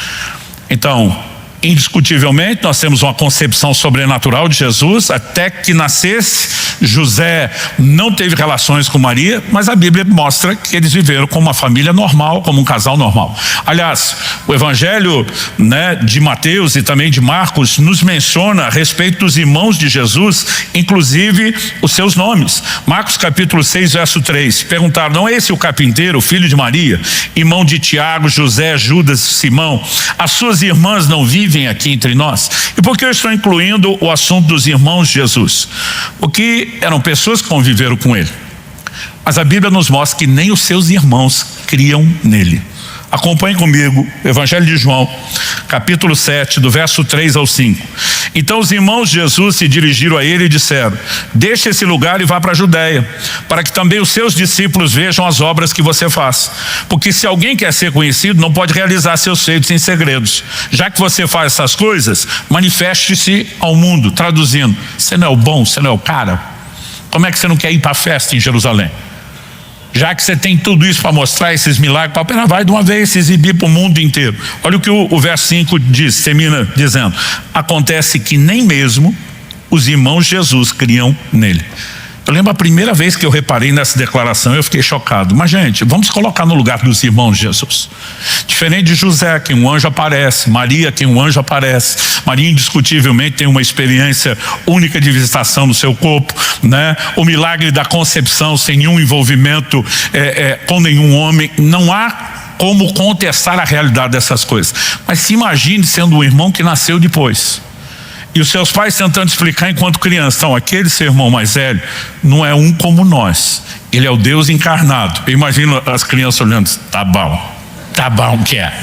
Então, indiscutivelmente, nós temos uma concepção sobrenatural de Jesus. Até que nascesse, José não teve relações com Maria, mas a Bíblia mostra que eles viveram como uma família normal, como um casal normal. Aliás, o Evangelho, né, de Mateus e também de Marcos nos menciona a respeito dos irmãos de Jesus, inclusive os seus nomes. Marcos capítulo 6, verso 3, perguntaram, não é esse o carpinteiro, o filho de Maria, irmão de Tiago, José, Judas, Simão? As suas irmãs não vivem aqui entre nós? E por que eu estou incluindo o assunto dos irmãos de Jesus? Porque eram pessoas que conviveram com ele, mas a Bíblia nos mostra que nem os seus irmãos criam nele. Acompanhe comigo o Evangelho de João, capítulo 7, do verso 3 ao 5. Então os irmãos de Jesus se dirigiram a ele e disseram, deixe esse lugar e vá para a Judéia, para que também os seus discípulos vejam as obras que você faz. Porque se alguém quer ser conhecido, não pode realizar seus feitos em segredos. Já que você faz essas coisas, manifeste-se ao mundo. Traduzindo, você não é o bom, você não é o cara? Como é que você não quer ir para a festa em Jerusalém? Já que você tem tudo isso para mostrar esses milagres, apenas vai de uma vez se exibir para o mundo inteiro. Olha o que o verso 5 diz, termina dizendo, acontece que nem mesmo os irmãos de Jesus criam nele. Eu lembro a primeira vez que eu reparei nessa declaração, eu fiquei chocado. Mas gente, vamos colocar no lugar dos irmãos de Jesus. Diferente de José, que um anjo aparece, Maria, que um anjo aparece. Maria indiscutivelmente tem uma experiência única de visitação no seu corpo, né? O milagre da concepção sem nenhum envolvimento com nenhum homem. Não há como contestar a realidade dessas coisas. Mas se imagine sendo um irmão que nasceu depois. E os seus pais tentando explicar enquanto criança, então, aquele seu irmão mais velho não é um como nós, ele é o Deus encarnado. Eu imagino as crianças olhando, tá bom que é.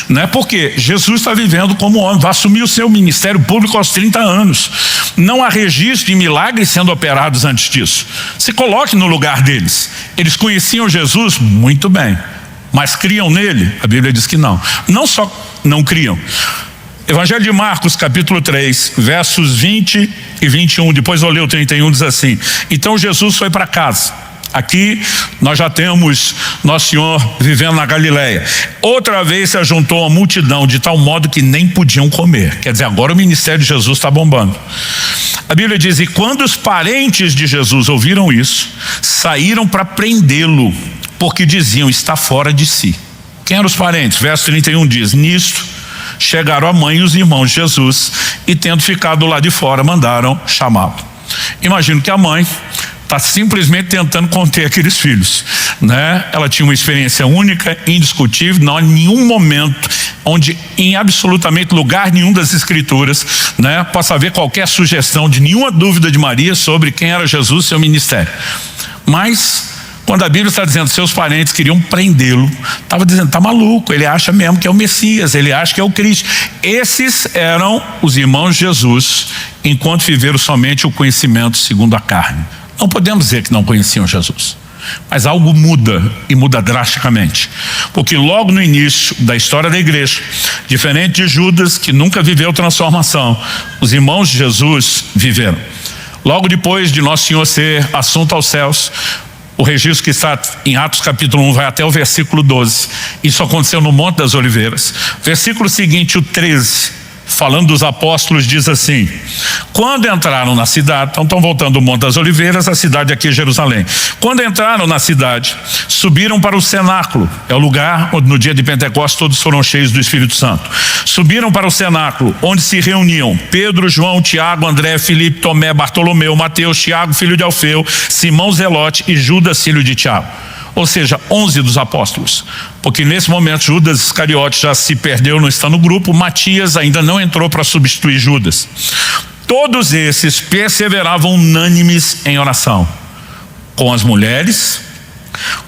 Não é porque Jesus está vivendo como homem, vai assumir o seu ministério público aos 30 anos. Não há registro de milagres sendo operados antes disso. Se coloque no lugar deles. Eles conheciam Jesus muito bem, mas criam nele? A Bíblia diz que não. Não só não criam. Evangelho de Marcos, capítulo 3, versos 20 e 21, depois eu leio o 31, diz assim, então Jesus foi para casa. Aqui nós já temos Nosso Senhor vivendo na Galileia. Outra vez se ajuntou a multidão de tal modo que nem podiam comer. Quer dizer, agora o ministério de Jesus está bombando. A Bíblia diz, e quando os parentes de Jesus ouviram isso, saíram para prendê-lo, porque diziam, está fora de si. Quem eram os parentes? Verso 31 diz, nisto chegaram a mãe e os irmãos de Jesus e, tendo ficado lá de fora, mandaram chamá-lo. Imagino que a mãe está simplesmente tentando conter aqueles filhos, né? Ela tinha uma experiência única, indiscutível, não há nenhum momento onde em absolutamente lugar nenhum das escrituras, né, possa haver qualquer sugestão de nenhuma dúvida de Maria sobre quem era Jesus e seu ministério. Mas quando a Bíblia está dizendo que seus parentes queriam prendê-lo, estava dizendo, está maluco, ele acha mesmo que é o Messias, ele acha que é o Cristo. Esses eram os irmãos de Jesus, enquanto viveram somente o conhecimento segundo a carne. Não podemos dizer que não conheciam Jesus, mas algo muda, e muda drasticamente. Porque logo no início da história da igreja, diferente de Judas, que nunca viveu transformação, os irmãos de Jesus viveram. Logo depois de Nosso Senhor ser assunto aos céus, o registro que está em Atos capítulo 1 vai até o versículo 12. Isso aconteceu no Monte das Oliveiras. Versículo seguinte, o 13, falando dos apóstolos, diz assim: quando entraram na cidade, então estão voltando do Monte das Oliveiras, a cidade aqui é Jerusalém. Quando entraram na cidade, subiram para o cenáculo, é o lugar onde no dia de Pentecostes todos foram cheios do Espírito Santo. Subiram para o cenáculo, onde se reuniam Pedro, João, Tiago, André, Filipe, Tomé, Bartolomeu, Mateus, Tiago, filho de Alfeu, Simão Zelote e Judas, filho de Tiago. Ou seja, 11 dos apóstolos, porque nesse momento Judas Iscariote já se perdeu, não está no grupo. Matias ainda não entrou para substituir Judas. Todos esses perseveravam unânimes em oração, com as mulheres,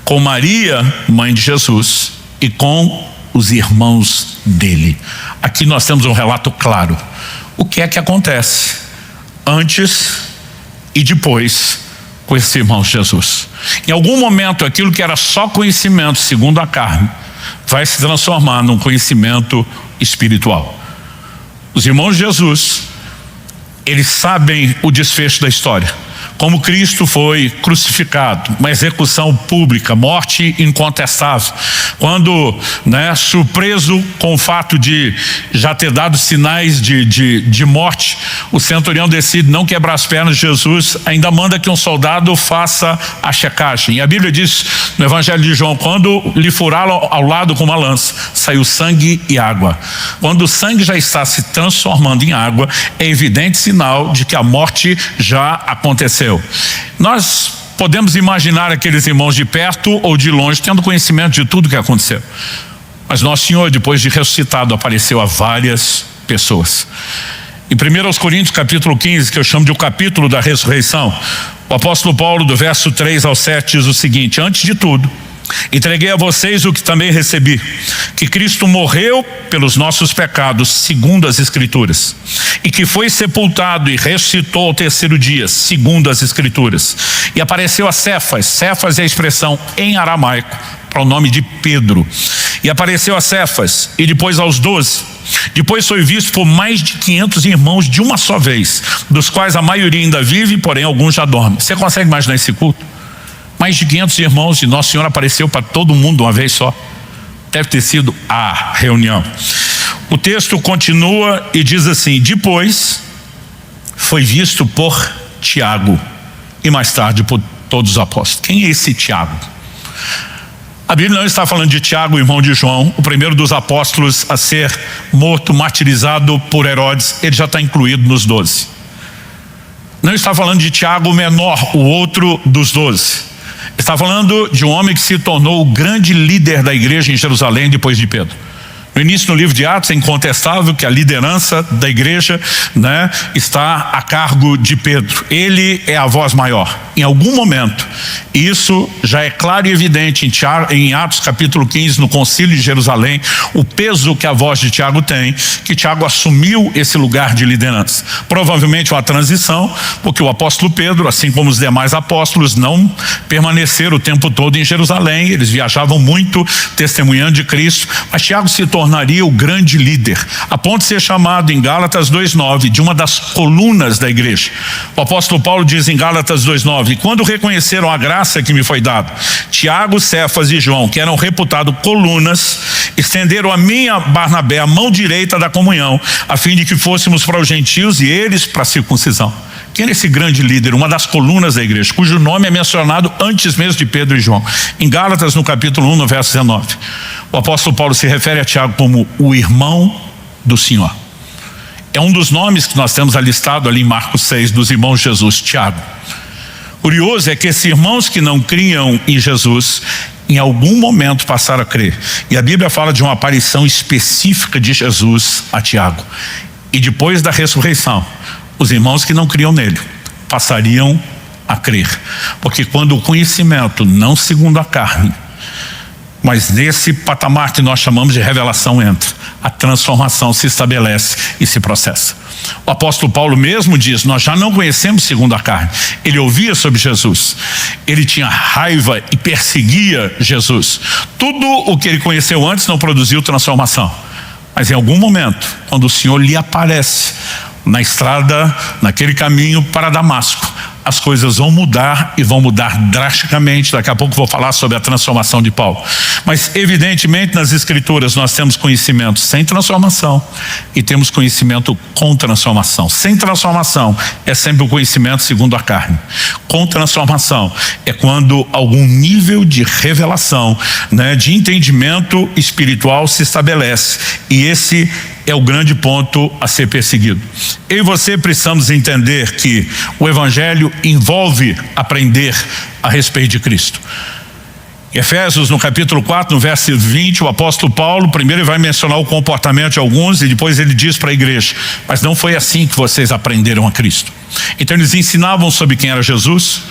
com Maria, mãe de Jesus, e com os irmãos dele. Aqui nós temos um relato claro. O que é que acontece antes e depois com esse irmão Jesus? Em algum momento aquilo que era só conhecimento segundo a carne vai se transformar num conhecimento espiritual. Os irmãos de Jesus, eles sabem o desfecho da história, como Cristo foi crucificado, uma execução pública, morte incontestável. Quando, surpreso com o fato de já ter dado sinais de morte, o centurião decide não quebrar as pernas de Jesus, ainda manda que um soldado faça a checagem. E a Bíblia diz no Evangelho de João, quando lhe furaram ao lado com uma lança, saiu sangue e água. Quando o sangue já está se transformando em água, é evidente sinal de que a morte já aconteceu. Nós podemos imaginar aqueles irmãos de perto ou de longe tendo conhecimento de tudo que aconteceu, mas Nosso Senhor, depois de ressuscitado, apareceu a várias pessoas. Em 1 Coríntios capítulo 15, que eu chamo de o capítulo da ressurreição, o apóstolo Paulo, do verso 3 ao 7, diz o seguinte: antes de tudo, entreguei a vocês o que também recebi, que Cristo morreu pelos nossos pecados segundo as Escrituras, e que foi sepultado e ressuscitou ao terceiro dia segundo as Escrituras, e apareceu a Cefas. Cefas é a expressão em aramaico para o nome de Pedro. E apareceu a Cefas e depois aos 12. Depois foi visto por mais de 500 irmãos de uma só vez, dos quais a maioria ainda vive, porém alguns já dormem. Você consegue imaginar esse culto? Mais de 500 irmãos, e Nosso Senhor apareceu para todo mundo uma vez só. Deve ter sido a reunião. O texto continua e diz assim: depois foi visto por Tiago e mais tarde por todos os apóstolos. Quem é esse Tiago? A Bíblia não está falando de Tiago, irmão de João, o primeiro dos apóstolos a ser morto, martirizado por Herodes. Ele já está incluído nos 12. Não está falando de Tiago, o menor, o outro dos 12. Está falando de um homem que se tornou o grande líder da igreja em Jerusalém depois de Pedro. No início do livro de Atos é incontestável que a liderança da igreja, está a cargo de Pedro. Ele é a voz maior. Em algum momento, isso já é claro e evidente em Atos capítulo 15, no concílio de Jerusalém, o peso que a voz de Tiago tem, que Tiago assumiu esse lugar de liderança. Provavelmente uma transição, porque o apóstolo Pedro, assim como os demais apóstolos, não permaneceram o tempo todo em Jerusalém. Eles viajavam muito, testemunhando de Cristo, mas Tiago se tornaria o grande líder, a ponto de ser chamado em Gálatas 2:9 de uma das colunas da igreja. O apóstolo Paulo diz em Gálatas 2:9: quando reconheceram a graça que me foi dada, Tiago, Cefas e João, que eram reputados colunas, estenderam a mim e a Barnabé a mão direita da comunhão, a fim de que fôssemos para os gentios e eles para a circuncisão. Quem é esse grande líder, uma das colunas da igreja, cujo nome é mencionado antes mesmo de Pedro e João? Em Gálatas, no capítulo 1, no verso 19. O apóstolo Paulo se refere a Tiago como o irmão do Senhor. É um dos nomes que nós temos alistado ali em Marcos 6, dos irmãos de Jesus, Tiago. Curioso é que esses irmãos que não criam em Jesus, em algum momento passaram a crer. E a Bíblia fala de uma aparição específica de Jesus a Tiago. E depois da ressurreição, os irmãos que não criam nele passariam a crer. Porque quando o conhecimento, não segundo a carne, mas nesse patamar que nós chamamos de revelação entra, a transformação se estabelece e se processa. O apóstolo Paulo mesmo diz: nós já não conhecemos segundo a carne. Ele ouvia sobre Jesus, ele tinha raiva e perseguia Jesus. Tudo o que ele conheceu antes não produziu transformação, mas em algum momento, quando o Senhor lhe aparece, na estrada, naquele caminho para Damasco, as coisas vão mudar e vão mudar drasticamente. Daqui a pouco vou falar sobre a transformação de Paulo. Mas evidentemente nas Escrituras nós temos conhecimento sem transformação e temos conhecimento com transformação. Sem transformação é sempre o conhecimento segundo a carne. Com transformação é quando algum nível de revelação, de entendimento espiritual se estabelece, e esse é o grande ponto a ser perseguido. Eu e você precisamos entender que o Evangelho envolve aprender a respeito de Cristo. Em Efésios, no capítulo 4, no verso 20, o apóstolo Paulo, primeiro ele vai mencionar o comportamento de alguns e depois ele diz para a igreja: mas não foi assim que vocês aprenderam a Cristo. Então eles ensinavam sobre quem era Jesus,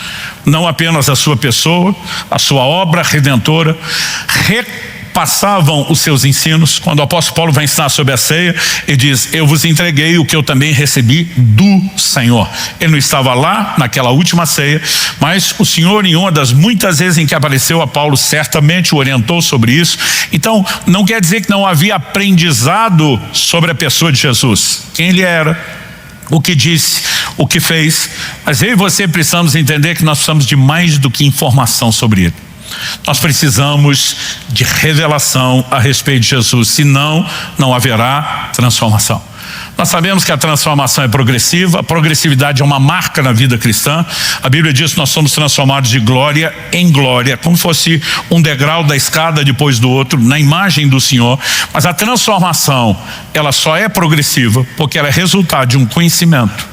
não apenas a sua pessoa, a sua obra redentora, passavam os seus ensinos. Quando o apóstolo Paulo vai ensinar sobre a ceia, ele diz: eu vos entreguei o que eu também recebi do Senhor. Ele não estava lá naquela última ceia, mas o Senhor, em uma das muitas vezes em que apareceu a Paulo, certamente o orientou sobre isso. Então não quer dizer que não havia aprendizado sobre a pessoa de Jesus, quem ele era, o que disse, o que fez. Mas eu e você precisamos entender que nós precisamos de mais do que informação sobre ele. Nós precisamos de revelação a respeito de Jesus, senão não haverá transformação. Nós sabemos que a transformação é progressiva, a progressividade é uma marca na vida cristã. A Bíblia diz que nós somos transformados de glória em glória, como fosse um degrau da escada depois do outro, na imagem do Senhor. Mas a transformação, ela só é progressiva porque ela é resultado de um conhecimento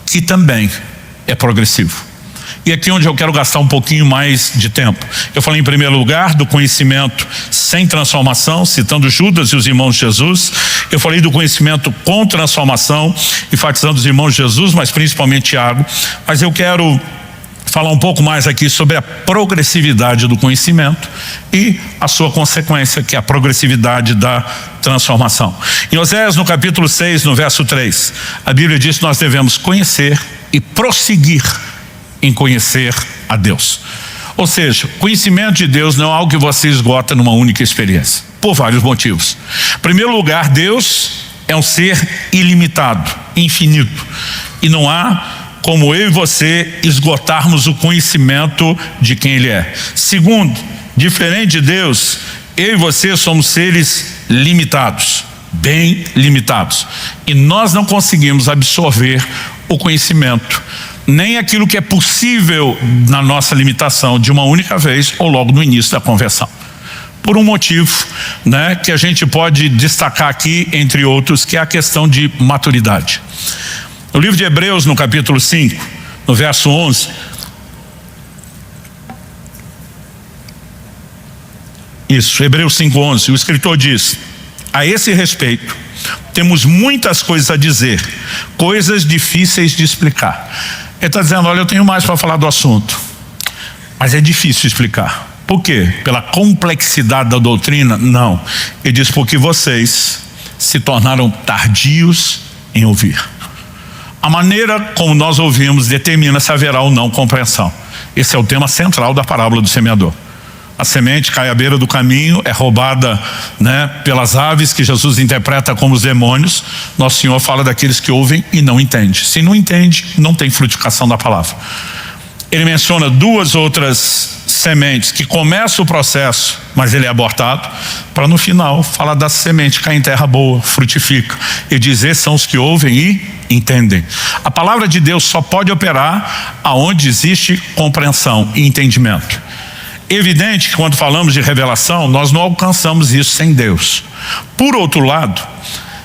que também é progressivo. E aqui onde eu quero gastar um pouquinho mais de tempo. Eu falei em primeiro lugar do conhecimento sem transformação, citando Judas e os irmãos de Jesus. Eu falei do conhecimento com transformação, enfatizando os irmãos de Jesus, mas principalmente Tiago. Mas eu quero falar um pouco mais aqui sobre a progressividade do conhecimento e a sua consequência, que é a progressividade da transformação. Em Oséias, no capítulo 6, no verso 3, a Bíblia diz que nós devemos conhecer e prosseguir em conhecer a Deus. Ou seja, conhecimento de Deus não é algo que você esgota numa única experiência, por vários motivos. Em primeiro lugar, Deus é um ser ilimitado, infinito, e não há como eu e você esgotarmos o conhecimento de quem Ele é. Segundo, diferente de Deus, eu e você somos seres limitados, bem limitados, e nós não conseguimos absorver o conhecimento, nem aquilo que é possível na nossa limitação de uma única vez ou logo no início da conversão. Por um motivo, que a gente pode destacar aqui, entre outros, que é a questão de maturidade. No livro de Hebreus, no capítulo 5, no verso 11, Hebreus 5:11, o escritor diz: a esse respeito, temos muitas coisas a dizer, coisas difíceis de explicar. Ele está dizendo: olha, eu tenho mais para falar do assunto, mas é difícil explicar. Por quê? Pela complexidade da doutrina? Não. Ele diz: porque vocês se tornaram tardios em ouvir. A maneira como nós ouvimos determina se haverá ou não compreensão. Esse é o tema central da parábola do semeador. A semente cai à beira do caminho, é roubada pelas aves, que Jesus interpreta como os demônios. Nosso Senhor fala daqueles que ouvem e não entendem. Se não entende, não tem frutificação da palavra. Ele menciona duas outras sementes que começam o processo, mas ele é abortado, para no final falar da semente que cai em terra boa, frutifica. Ele diz: esses são os que ouvem e entendem. A palavra de Deus só pode operar aonde existe compreensão e entendimento. Evidente que quando falamos de revelação, nós não alcançamos isso sem Deus. Por outro lado,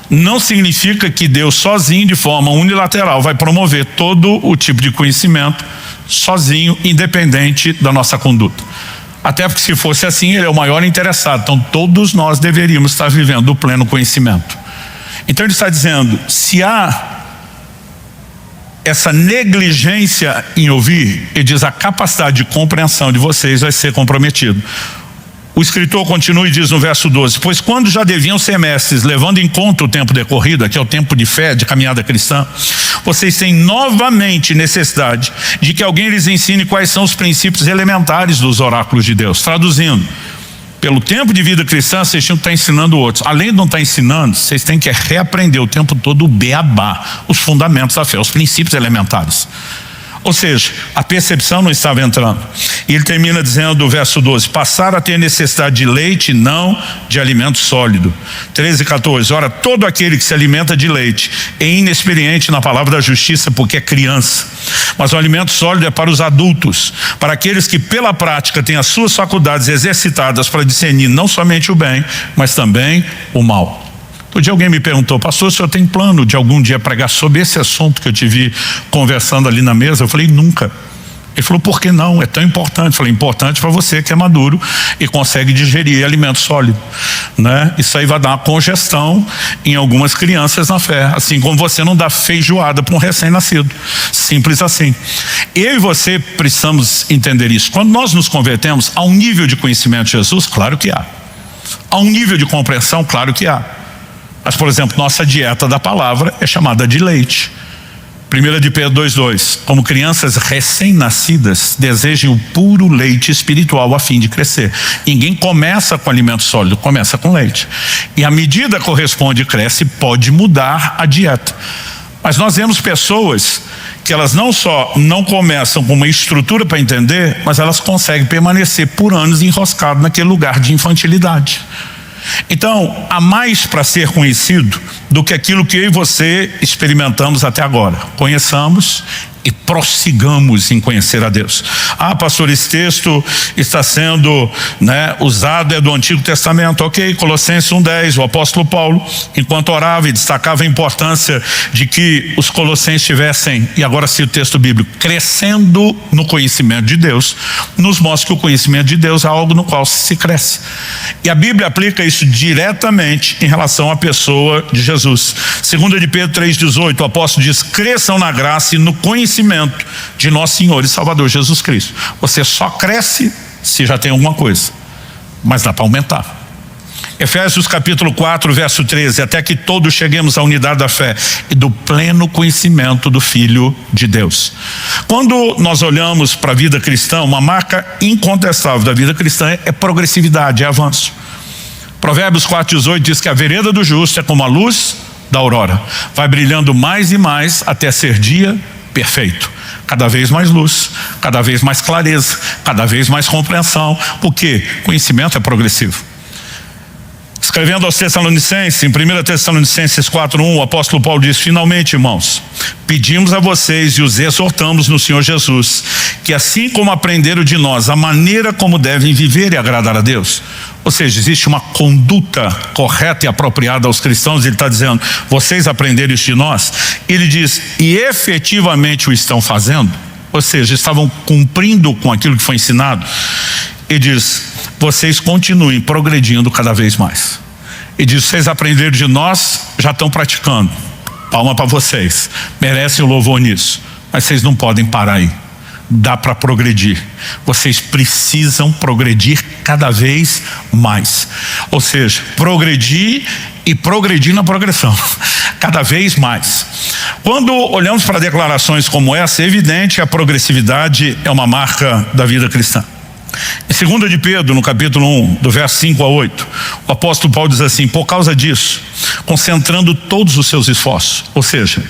não significa que Deus sozinho, de forma unilateral, vai promover todo o tipo de conhecimento sozinho, independente da nossa conduta. Até porque, se fosse assim, Ele é o maior interessado. Então todos nós deveríamos estar vivendo o pleno conhecimento. Então ele está dizendo: se há essa negligência em ouvir, ele diz, a capacidade de compreensão de vocês vai ser comprometida. O escritor continua e diz no verso 12: pois quando já deviam ser mestres, levando em conta o tempo decorrido, que é o tempo de fé, de caminhada cristã, vocês têm novamente necessidade de que alguém lhes ensine quais são os princípios elementares dos oráculos de Deus. Traduzindo, pelo tempo de vida cristã, vocês tinham que estar ensinando outros. Além de não estar ensinando, vocês têm que reaprender o tempo todo o beabá, os fundamentos da fé, os princípios elementares. Ou seja, a percepção não estava entrando. E ele termina dizendo, o verso 12, passaram a ter necessidade de leite, não de alimento sólido. 13 e 14, ora, todo aquele que se alimenta de leite é inexperiente na palavra da justiça, porque é criança. Mas o alimento sólido é para os adultos, para aqueles que pela prática têm as suas faculdades exercitadas para discernir não somente o bem, mas também o mal. Outro dia alguém me perguntou, pastor, o senhor tem plano de algum dia pregar sobre esse assunto que eu te vi conversando ali na mesa? Eu falei, nunca. Ele falou, por que não? É tão importante. Eu falei, importante para você que é maduro e consegue digerir alimento sólido, né? Isso aí vai dar uma congestão em algumas crianças na fé, assim como você não dá feijoada para um recém-nascido. Simples assim. Eu e você precisamos entender isso. Quando nós nos convertemos, há um nível de conhecimento de Jesus? Claro que há. Há um nível de compreensão? Claro que há. Mas, por exemplo, nossa dieta da palavra é chamada de leite. 1 de Pedro 2:2, como crianças recém-nascidas, desejem o puro leite espiritual a fim de crescer. Ninguém começa com alimento sólido, começa com leite. E à medida que corresponde e cresce, pode mudar a dieta. Mas nós vemos pessoas que elas não só não começam com uma estrutura para entender, mas elas conseguem permanecer por anos enroscadas naquele lugar de infantilidade. Então, há mais para ser conhecido do que aquilo que eu e você experimentamos até agora. Conheçamos e prossigamos em conhecer a Deus. Ah, pastor, esse texto está sendo, usado, é do Antigo Testamento. Ok, Colossenses 1:10, o apóstolo Paulo, enquanto orava e destacava a importância de que os colossenses tivessem, e agora cito o texto bíblico, crescendo no conhecimento de Deus, nos mostra que o conhecimento de Deus é algo no qual se cresce. E a Bíblia aplica isso diretamente em relação à pessoa de Jesus. 2 de Pedro 3:18, o apóstolo diz, cresçam na graça e no conhecimento de nosso Senhor e Salvador Jesus Cristo. Você só cresce se já tem alguma coisa, mas dá para aumentar. Efésios capítulo 4, verso 13, até que todos cheguemos à unidade da fé e do pleno conhecimento do Filho de Deus. Quando nós olhamos para a vida cristã, uma marca incontestável da vida cristã é progressividade, é avanço. Provérbios 4:18 diz que a vereda do justo é como a luz da aurora, vai brilhando mais e mais até ser dia perfeito. Cada vez mais luz, cada vez mais clareza, cada vez mais compreensão, porque conhecimento é progressivo. Escrevendo aos Tessalonicenses, em 1 Tessalonicenses 4:1, o apóstolo Paulo diz, finalmente, irmãos, pedimos a vocês e os exortamos no Senhor Jesus, que assim como aprenderam de nós a maneira como devem viver e agradar a Deus, ou seja, existe uma conduta correta e apropriada aos cristãos. Ele está dizendo, vocês aprenderam isso de nós. Ele diz, e efetivamente o estão fazendo, ou seja, estavam cumprindo com aquilo que foi ensinado. Ele diz, vocês continuem progredindo cada vez mais. Ele diz, vocês aprenderam de nós, já estão praticando. Palma para vocês, merecem o louvor nisso, mas vocês não podem parar aí. Dá para progredir. Vocês precisam progredir cada vez mais. Ou seja, progredir e progredir na progressão. Cada vez mais. Quando olhamos para declarações como essa, é evidente que a progressividade é uma marca da vida cristã. Em 2 de Pedro, no capítulo 1, do verso 5 a 8, o apóstolo Paulo diz assim, por causa disso, concentrando todos os seus esforços, ou seja,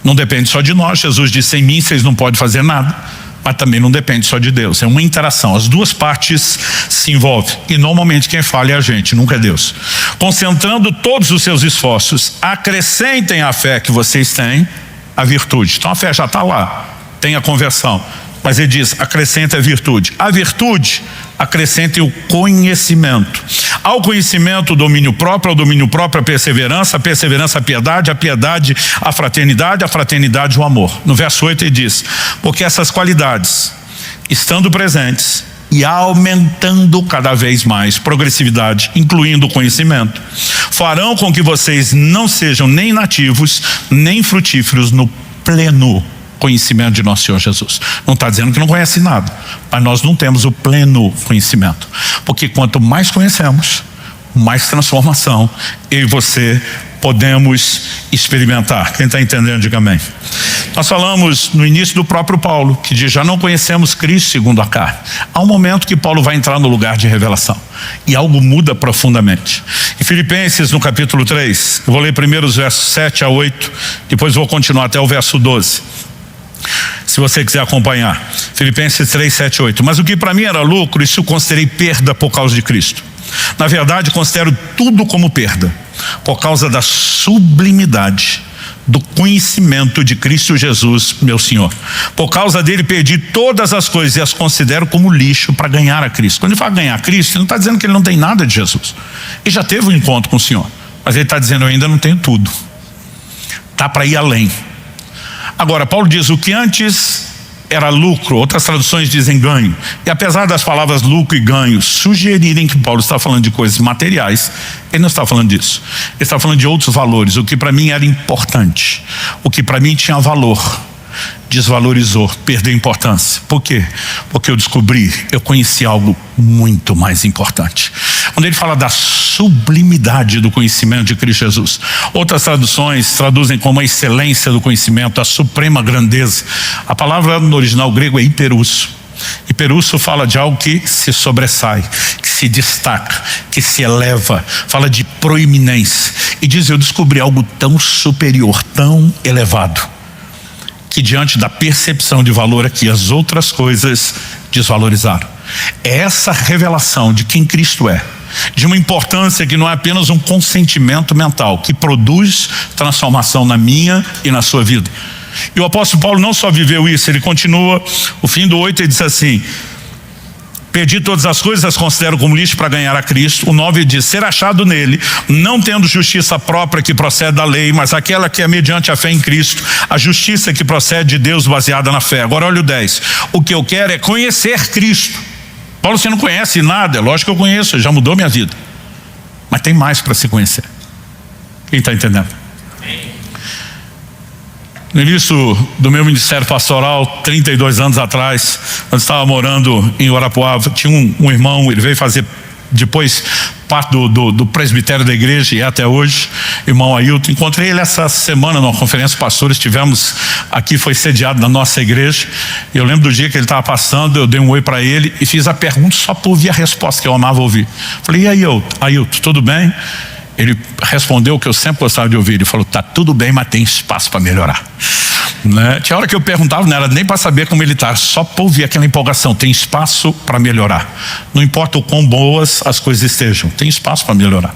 não depende só de nós. Jesus disse, sem mim vocês não podem fazer nada. Mas também não depende só de Deus, é uma interação, as duas partes se envolvem, e normalmente quem falha é a gente, nunca é Deus. Concentrando todos os seus esforços, acrescentem à fé que vocês têm a virtude. Então a fé já está lá, tem a conversão, mas ele diz, acrescenta a virtude. A virtude, acrescentem o conhecimento. Ao conhecimento, o domínio próprio, ao domínio próprio, a perseverança, a piedade, a fraternidade, o amor. No verso 8 ele diz, porque essas qualidades, estando presentes e aumentando cada vez mais, progressividade, incluindo o conhecimento, farão com que vocês não sejam nem nativos, nem frutíferos no pleno conhecimento de nosso Senhor Jesus. Não está dizendo que não conhece nada, mas nós não temos o pleno conhecimento, porque quanto mais conhecemos, mais transformação eu e você podemos experimentar. Quem está entendendo, diga amém. Nós falamos no início do próprio Paulo, que diz, já não conhecemos Cristo segundo a carne. Há um momento que Paulo vai entrar no lugar de revelação. e algo muda profundamente. Em Filipenses, no capítulo 3, eu vou ler primeiro os versos 7 a 8, depois vou continuar até o verso 12. Se você quiser acompanhar, Filipenses 3, 7, 8. Mas o que para mim era lucro, isso eu considerei perda por causa de Cristo. Na verdade, considero tudo como perda, por causa da sublimidade do conhecimento de Cristo Jesus, meu Senhor. Por causa dele perdi todas as coisas e as considero como lixo para ganhar a Cristo. Quando ele fala ganhar a Cristo, ele não está dizendo que ele não tem nada de Jesus. Ele já teve um encontro com o Senhor, mas ele está dizendo, eu ainda não tenho tudo. Está para ir além. Agora, Paulo diz, o que antes era lucro, outras traduções dizem ganho. E apesar das palavras lucro e ganho sugerirem que Paulo está falando de coisas materiais, ele não está falando disso. Ele está falando de outros valores. O que para mim era importante, o que para mim tinha valor, desvalorizou, perdeu importância. Por quê? Porque eu conheci algo muito mais importante. Quando ele fala da sublimidade do conhecimento de Cristo Jesus, outras traduções traduzem como a excelência do conhecimento, a suprema grandeza. A palavra no original grego é hiperusso. Hiperusso fala de algo que se sobressai, que se destaca, que se eleva, fala de proeminência. E diz, eu descobri algo tão superior, tão elevado, que diante da percepção de valor aqui, as outras coisas desvalorizaram. É essa revelação de quem Cristo é, de uma importância que não é apenas um consentimento mental, que produz transformação na minha e na sua vida. E o apóstolo Paulo não só viveu isso, ele continua, o fim do 8 ele diz assim, perdi todas as coisas, as considero como lixo para ganhar a Cristo. O 9 diz, ser achado nele, não tendo justiça própria que procede da lei, mas aquela que é mediante a fé em Cristo, a justiça que procede de Deus baseada na fé. Agora olha o 10, o que eu quero é conhecer Cristo. Paulo, você não conhece nada? É lógico que eu conheço, já mudou minha vida. Mas tem mais para se conhecer. Quem está entendendo? No início do meu ministério pastoral, 32 anos atrás, quando estava morando em Guarapuava, tinha um irmão, ele veio fazer depois parte do presbitério da igreja e até hoje, irmão Ailton. Encontrei ele essa semana numa conferência de pastores, estivemos aqui, foi sediado na nossa igreja. Eu lembro do dia que ele estava passando, eu dei um oi para ele e fiz a pergunta só para ouvir a resposta que eu amava ouvir. Falei, e aí, Ailton, tudo bem? Ele respondeu o que eu sempre gostava de ouvir. Ele falou, tá tudo bem, mas tem espaço para melhorar, né? Tinha hora que eu perguntava, não era nem para saber como ele está, só para ouvir aquela empolgação. Tem espaço para melhorar. Não importa o quão boas as coisas estejam, tem espaço para melhorar.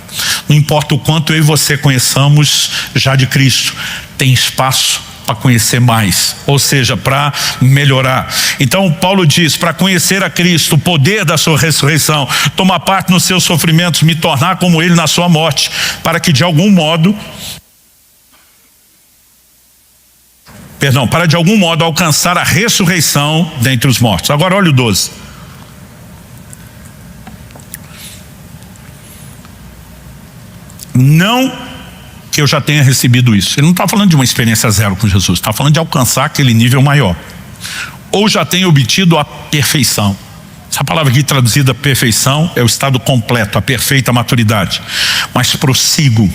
Não importa o quanto eu e você conheçamos já de Cristo, tem espaço para conhecer mais, ou seja, para melhorar. Então Paulo diz, para conhecer a Cristo, o poder da sua ressurreição, tomar parte nos seus sofrimentos, me tornar como ele na sua morte, para que de algum modo, para de algum modo alcançar a ressurreição dentre os mortos. Agora olha o 12. Não que eu já tenha recebido isso. Ele não está falando de uma experiência zero com Jesus, está falando de alcançar aquele nível maior. Ou já tenha obtido a perfeição. Essa palavra aqui traduzida perfeição é o estado completo, a perfeita maturidade. Mas prossigo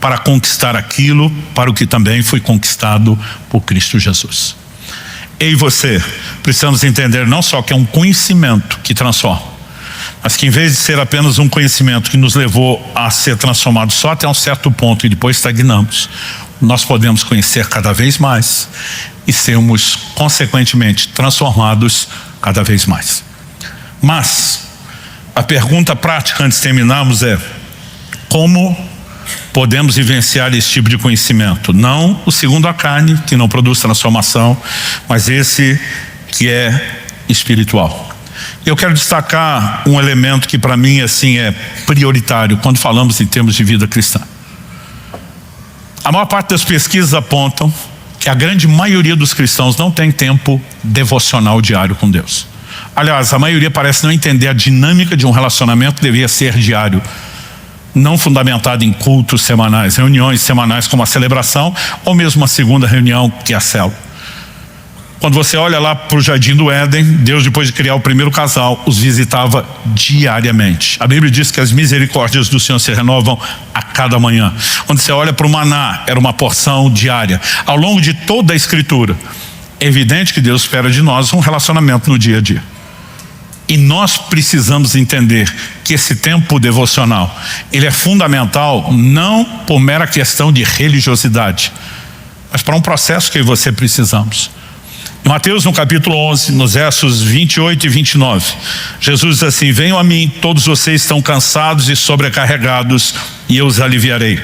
para conquistar aquilo para o que também foi conquistado por Cristo Jesus. Eu e você precisamos entender não só que é um conhecimento que transforma, mas que em vez de ser apenas um conhecimento que nos levou a ser transformado só até um certo ponto e depois estagnamos, nós podemos conhecer cada vez mais e sermos consequentemente transformados cada vez mais. Mas a pergunta prática antes de terminarmos é, como podemos vivenciar esse tipo de conhecimento? Não o segundo a carne, que não produz transformação, mas esse que é espiritual. Eu quero destacar um elemento que para mim assim é prioritário quando falamos em termos de vida cristã. A maior parte das pesquisas apontam que a grande maioria dos cristãos não tem tempo devocional diário com Deus. Aliás, a maioria parece não entender a dinâmica de um relacionamento que deveria ser diário, não fundamentado em cultos semanais, reuniões semanais como a celebração, ou mesmo uma segunda reunião que é a célula. Quando você olha lá para o Jardim do Éden, Deus, depois de criar o primeiro casal, os visitava diariamente. A Bíblia diz que as misericórdias do Senhor se renovam a cada manhã. Quando você olha para o maná, era uma porção diária. Ao longo de toda a Escritura, é evidente que Deus espera de nós um relacionamento no dia a dia. E nós precisamos entender que esse tempo devocional, ele é fundamental não por mera questão de religiosidade, mas para um processo que eu e você precisamos. Em Mateus, no capítulo 11, nos versos 28 e 29, Jesus diz assim: venham a mim, todos vocês estão cansados e sobrecarregados, e eu os aliviarei.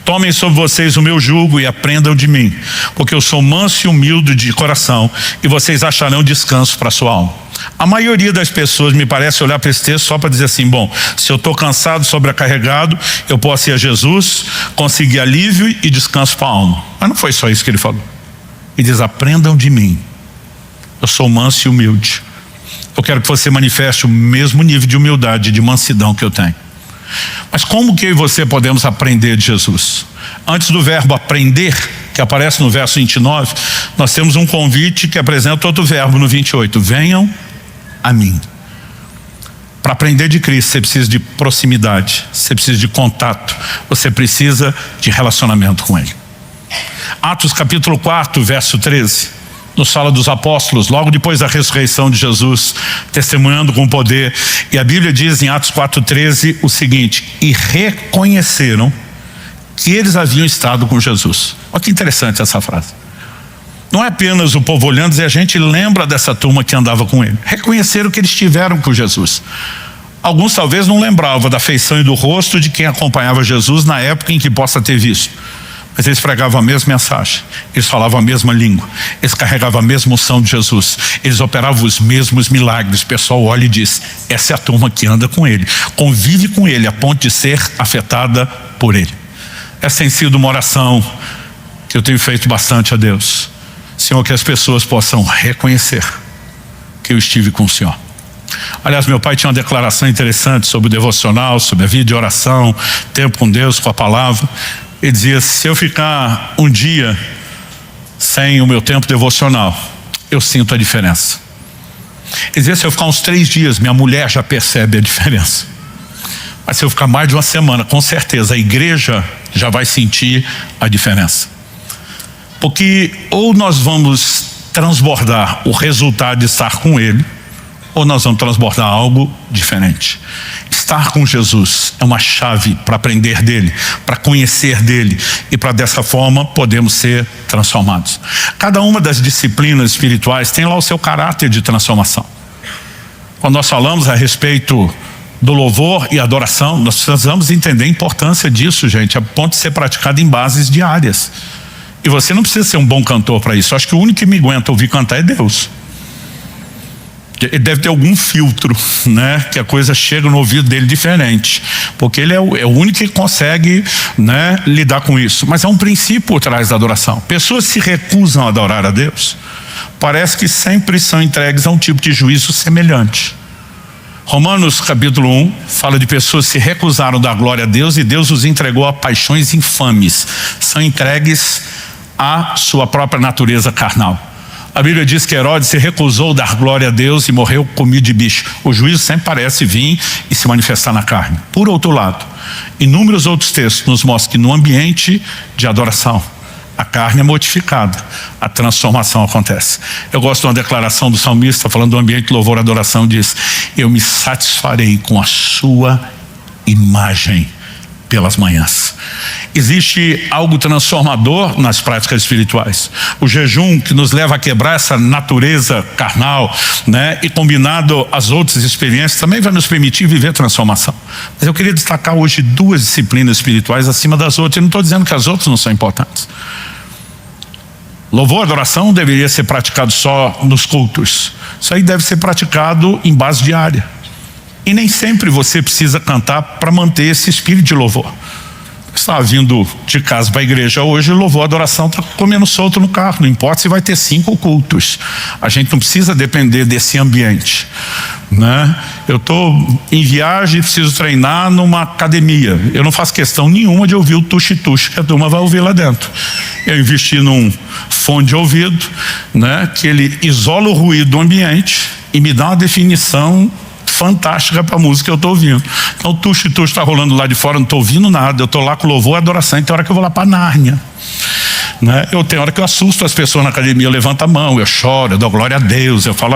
Tomem sobre vocês o meu jugo e aprendam de mim, porque eu sou manso e humilde de coração, e vocês acharão descanso para a sua alma. A maioria das pessoas me parece olhar para esse texto só para dizer assim: bom, se eu estou cansado, sobrecarregado, eu posso ir a Jesus, conseguir alívio e descanso para a alma. Mas não foi só isso que ele falou. Ele diz: aprendam de mim, eu sou manso e humilde. Eu quero que você manifeste o mesmo nível de humildade e de mansidão que eu tenho. Mas como que eu e você podemos aprender de Jesus? Antes do verbo aprender, que aparece no verso 29, nós temos um convite que apresenta outro verbo no 28. Venham a mim. Para aprender de Cristo, você precisa de proximidade, você precisa de contato, você precisa de relacionamento com Ele. Atos capítulo 4, verso 13. Nos fala dos apóstolos, logo depois da ressurreição de Jesus, testemunhando com poder. E a Bíblia diz em Atos 4,13 o seguinte: e reconheceram que eles haviam estado com Jesus. Olha que interessante essa frase. Não é apenas o povo olhando e a gente lembra dessa turma que andava com ele. Reconheceram que eles estiveram com Jesus. Alguns talvez não lembravam da feição e do rosto de quem acompanhava Jesus na época em que possa ter visto. Mas eles pregavam a mesma mensagem, eles falavam a mesma língua, eles carregavam a mesma unção de Jesus, eles operavam os mesmos milagres. O pessoal olha e diz: essa é a turma que anda com ele, convive com ele a ponto de ser afetada por ele. Essa tem sido uma oração que eu tenho feito bastante a Deus. Senhor, que as pessoas possam reconhecer que eu estive com o Senhor. Aliás, meu pai tinha uma declaração interessante sobre o devocional, sobre a vida de oração, tempo com Deus, com a palavra. Ele dizia: se eu ficar um dia sem o meu tempo devocional, eu sinto a diferença. Ele dizia: se eu ficar uns 3 dias, minha mulher já percebe a diferença. Mas se eu ficar mais de uma semana, com certeza a igreja já vai sentir a diferença. Porque ou nós vamos transbordar o resultado de estar com Ele, ou nós vamos transbordar algo diferente. Estar com Jesus é uma chave para aprender dele, para conhecer dele, e para dessa forma podemos ser transformados. Cada uma das disciplinas espirituais tem lá o seu caráter de transformação. Quando nós falamos a respeito do louvor e adoração, nós precisamos entender a importância disso, gente, a ponto de ser praticado em bases diárias. E você não precisa ser um bom cantor para isso. Eu acho que o único que me aguenta ouvir cantar é Deus. Ele deve ter algum filtro, né, que a coisa chega no ouvido dele diferente, porque ele é o único que consegue, né, lidar com isso. Mas é um princípio por trás da adoração. Pessoas se recusam a adorar a Deus, parece que sempre são entregues a um tipo de juízo semelhante. Romanos capítulo 1 fala de pessoas que se recusaram da glória a Deus e Deus os entregou a paixões infames. São entregues à sua própria natureza carnal. A Bíblia diz que Herodes se recusou a dar glória a Deus e morreu comido de bicho. O juízo sempre parece vir e se manifestar na carne. Por outro lado, inúmeros outros textos nos mostram que no ambiente de adoração, a carne é mortificada, a transformação acontece. Eu gosto de uma declaração do salmista falando do ambiente de louvor e adoração, diz: eu me satisfarei com a sua imagem pelas manhãs. Existe algo transformador nas práticas espirituais. O jejum que nos leva a quebrar essa natureza carnal, né, e combinado às outras experiências, também vai nos permitir viver transformação. Mas eu queria destacar hoje 2 disciplinas espirituais acima das outras. Eu não estou dizendo que as outras não são importantes. Louvor e adoração deveria ser praticado só nos cultos. Isso aí deve ser praticado em base diária. E nem sempre você precisa cantar para manter esse espírito de louvor. Você está vindo de casa para a igreja hoje, louvor, adoração, está comendo solto no carro. Não importa se vai ter 5 cultos. A gente não precisa depender desse ambiente, né? Eu estou em viagem e preciso treinar numa academia. Eu não faço questão nenhuma de ouvir o tuxe-tuxe que a turma vai ouvir lá dentro. Eu investi num fone de ouvido, né, que ele isola o ruído do ambiente e me dá uma definição fantástica para a música que eu estou ouvindo. Então o tuxe-tuxe está rolando lá de fora, não estou ouvindo nada. Eu estou lá com louvor e adoração. E tem hora que eu vou lá para Nárnia, né? Eu tenho hora que eu assusto as pessoas na academia, eu levanto a mão, eu choro, eu dou glória a Deus, eu falo